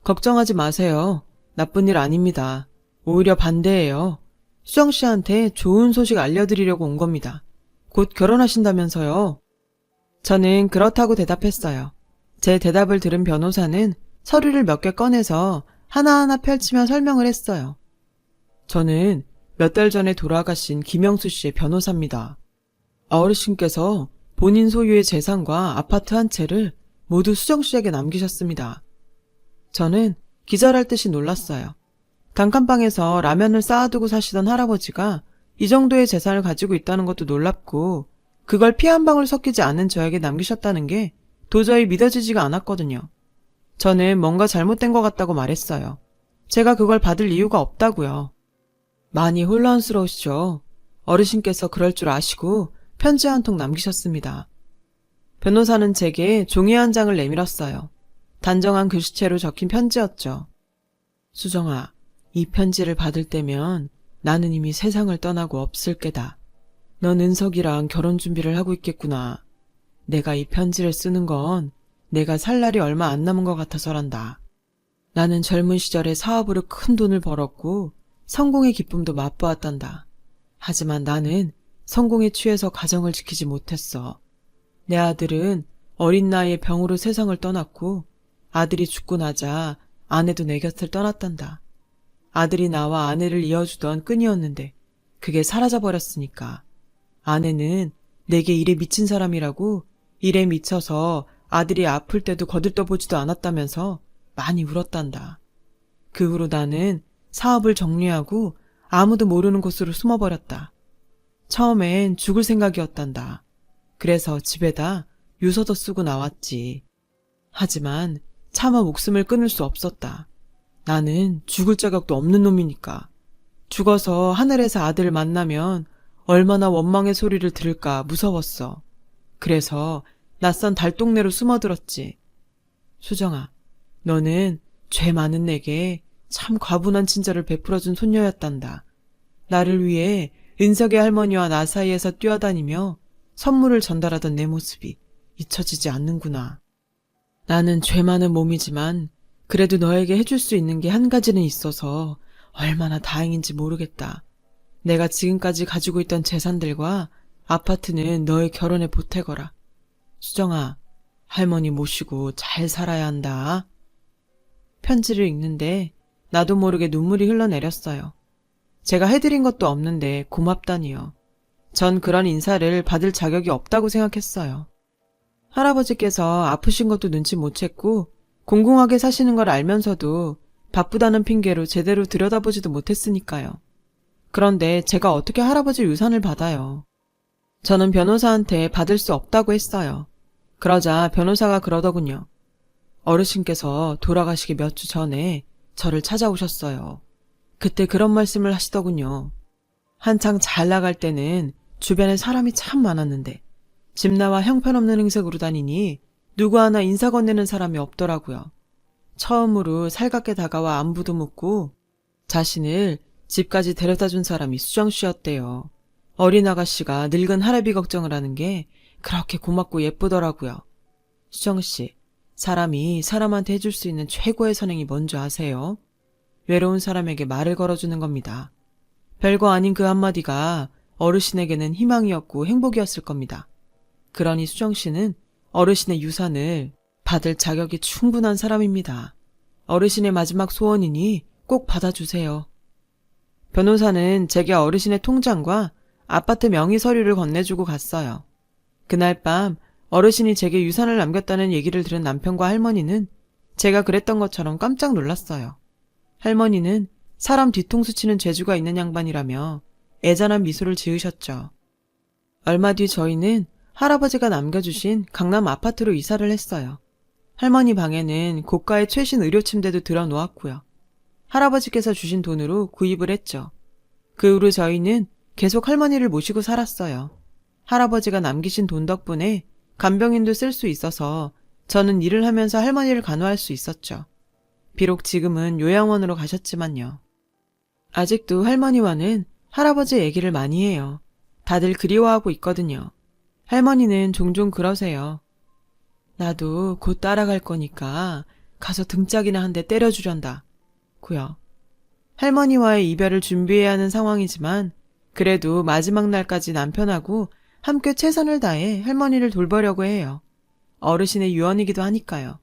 걱정하지 마세요. 나쁜 일 아닙니다. 오히려 반대예요. 수정 씨한테 좋은 소식 알려드리려고 온 겁니다. 곧 결혼하신다면서요. 저는 그렇다고 대답했어요. 제 대답을 들은 변호사는 서류를 몇 개 꺼내서 하나하나 펼치며 설명을 했어요. 저는 몇 달 전에 돌아가신 김영수 씨의 변호사입니다. 어르신께서 본인 소유의 재산과 아파트 한 채를 모두 수정 씨에게 남기셨습니다. 저는 기절할 듯이 놀랐어요. 단칸방에서 라면을 쌓아두고 사시던 할아버지가 이 정도의 재산을 가지고 있다는 것도 놀랍고 그걸 피 한 방울 섞이지 않은 저에게 남기셨다는 게 도저히 믿어지지가 않았거든요. 저는 뭔가 잘못된 것 같다고 말했어요. 제가 그걸 받을 이유가 없다고요. 많이 혼란스러우시죠? 어르신께서 그럴 줄 아시고 편지 한 통 남기셨습니다. 변호사는 제게 종이 한 장을 내밀었어요. 단정한 글씨체로 적힌 편지였죠. 수정아, 이 편지를 받을 때면 나는 이미 세상을 떠나고 없을 게다. 넌 은석이랑 결혼 준비를 하고 있겠구나. 내가 이 편지를 쓰는 건 내가 살 날이 얼마 안 남은 것 같아서란다. 나는 젊은 시절에 사업으로 큰 돈을 벌었고 성공의 기쁨도 맛보았단다. 하지만 나는 성공에 취해서 가정을 지키지 못했어. 내 아들은 어린 나이에 병으로 세상을 떠났고 아들이 죽고 나자 아내도 내 곁을 떠났단다. 아들이 나와 아내를 이어주던 끈이었는데 그게 사라져버렸으니까. 아내는 내게 일에 미친 사람이라고 일에 미쳐서 아들이 아플 때도 거들떠보지도 않았다면서 많이 울었단다. 그 후로 나는 사업을 정리하고 아무도 모르는 곳으로 숨어버렸다. 처음엔 죽을 생각이었단다. 그래서 집에다 유서도 쓰고 나왔지. 하지만 차마 목숨을 끊을 수 없었다. 나는 죽을 자격도 없는 놈이니까. 죽어서 하늘에서 아들을 만나면 얼마나 원망의 소리를 들을까 무서웠어. 그래서 낯선 달동네로 숨어들었지. 수정아, 너는 죄 많은 내게 참 과분한 친절을 베풀어준 손녀였단다. 나를 위해 은석의 할머니와 나 사이에서 뛰어다니며 선물을 전달하던 내 모습이 잊혀지지 않는구나. 나는 죄 많은 몸이지만 그래도 너에게 해줄 수 있는 게 한 가지는 있어서 얼마나 다행인지 모르겠다. 내가 지금까지 가지고 있던 재산들과 아파트는 너의 결혼에 보태거라. 수정아, 할머니 모시고 잘 살아야 한다. 편지를 읽는데 나도 모르게 눈물이 흘러내렸어요. 제가 해드린 것도 없는데 고맙다니요. 전 그런 인사를 받을 자격이 없다고 생각했어요. 할아버지께서 아프신 것도 눈치 못 챘고 공공하게 사시는 걸 알면서도 바쁘다는 핑계로 제대로 들여다보지도 못했으니까요. 그런데 제가 어떻게 할아버지 유산을 받아요. 저는 변호사한테 받을 수 없다고 했어요. 그러자 변호사가 그러더군요. 어르신께서 돌아가시기 몇 주 전에 저를 찾아오셨어요. 그때 그런 말씀을 하시더군요. 한창 잘 나갈 때는 주변에 사람이 참 많았는데 집 나와 형편없는 행색으로 다니니 누구 하나 인사 건네는 사람이 없더라고요. 처음으로 살갑게 다가와 안부도 묻고 자신을 집까지 데려다준 사람이 수정 씨였대요. 어린 아가씨가 늙은 할애비 걱정을 하는 게 그렇게 고맙고 예쁘더라고요. 수정씨, 사람이 사람한테 해줄 수 있는 최고의 선행이 뭔지 아세요? 외로운 사람에게 말을 걸어주는 겁니다. 별거 아닌 그 한마디가 어르신에게는 희망이었고 행복이었을 겁니다. 그러니 수정씨는 어르신의 유산을 받을 자격이 충분한 사람입니다. 어르신의 마지막 소원이니 꼭 받아주세요. 변호사는 제게 어르신의 통장과 아파트 명의 서류를 건네주고 갔어요. 그날 밤 어르신이 제게 유산을 남겼다는 얘기를 들은 남편과 할머니는 제가 그랬던 것처럼 깜짝 놀랐어요. 할머니는 사람 뒤통수 치는 재주가 있는 양반이라며 애잔한 미소를 지으셨죠. 얼마 뒤 저희는 할아버지가 남겨주신 강남 아파트로 이사를 했어요. 할머니 방에는 고가의 최신 의료 침대도 들어 놓았고요. 할아버지께서 주신 돈으로 구입을 했죠. 그 후로 저희는 계속 할머니를 모시고 살았어요. 할아버지가 남기신 돈 덕분에 간병인도 쓸 수 있어서 저는 일을 하면서 할머니를 간호할 수 있었죠. 비록 지금은 요양원으로 가셨지만요. 아직도 할머니와는 할아버지 얘기를 많이 해요. 다들 그리워하고 있거든요. 할머니는 종종 그러세요. 나도 곧 따라갈 거니까 가서 등짝이나 한 대 때려주련다. 고요. 할머니와의 이별을 준비해야 하는 상황이지만 그래도 마지막 날까지 남편하고 함께 최선을 다해 할머니를 돌보려고 해요. 어르신의 유언이기도 하니까요.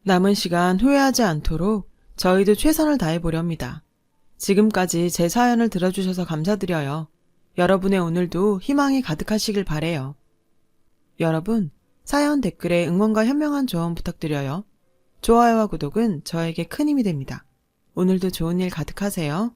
남은 시간 후회하지 않도록 저희도 최선을 다해보렵니다. 지금까지 제 사연을 들어주셔서 감사드려요. 여러분의 오늘도 희망이 가득하시길 바래요. 여러분, 사연 댓글에 응원과 현명한 조언 부탁드려요. 좋아요와 구독은 저에게 큰 힘이 됩니다. 오늘도 좋은 일 가득하세요.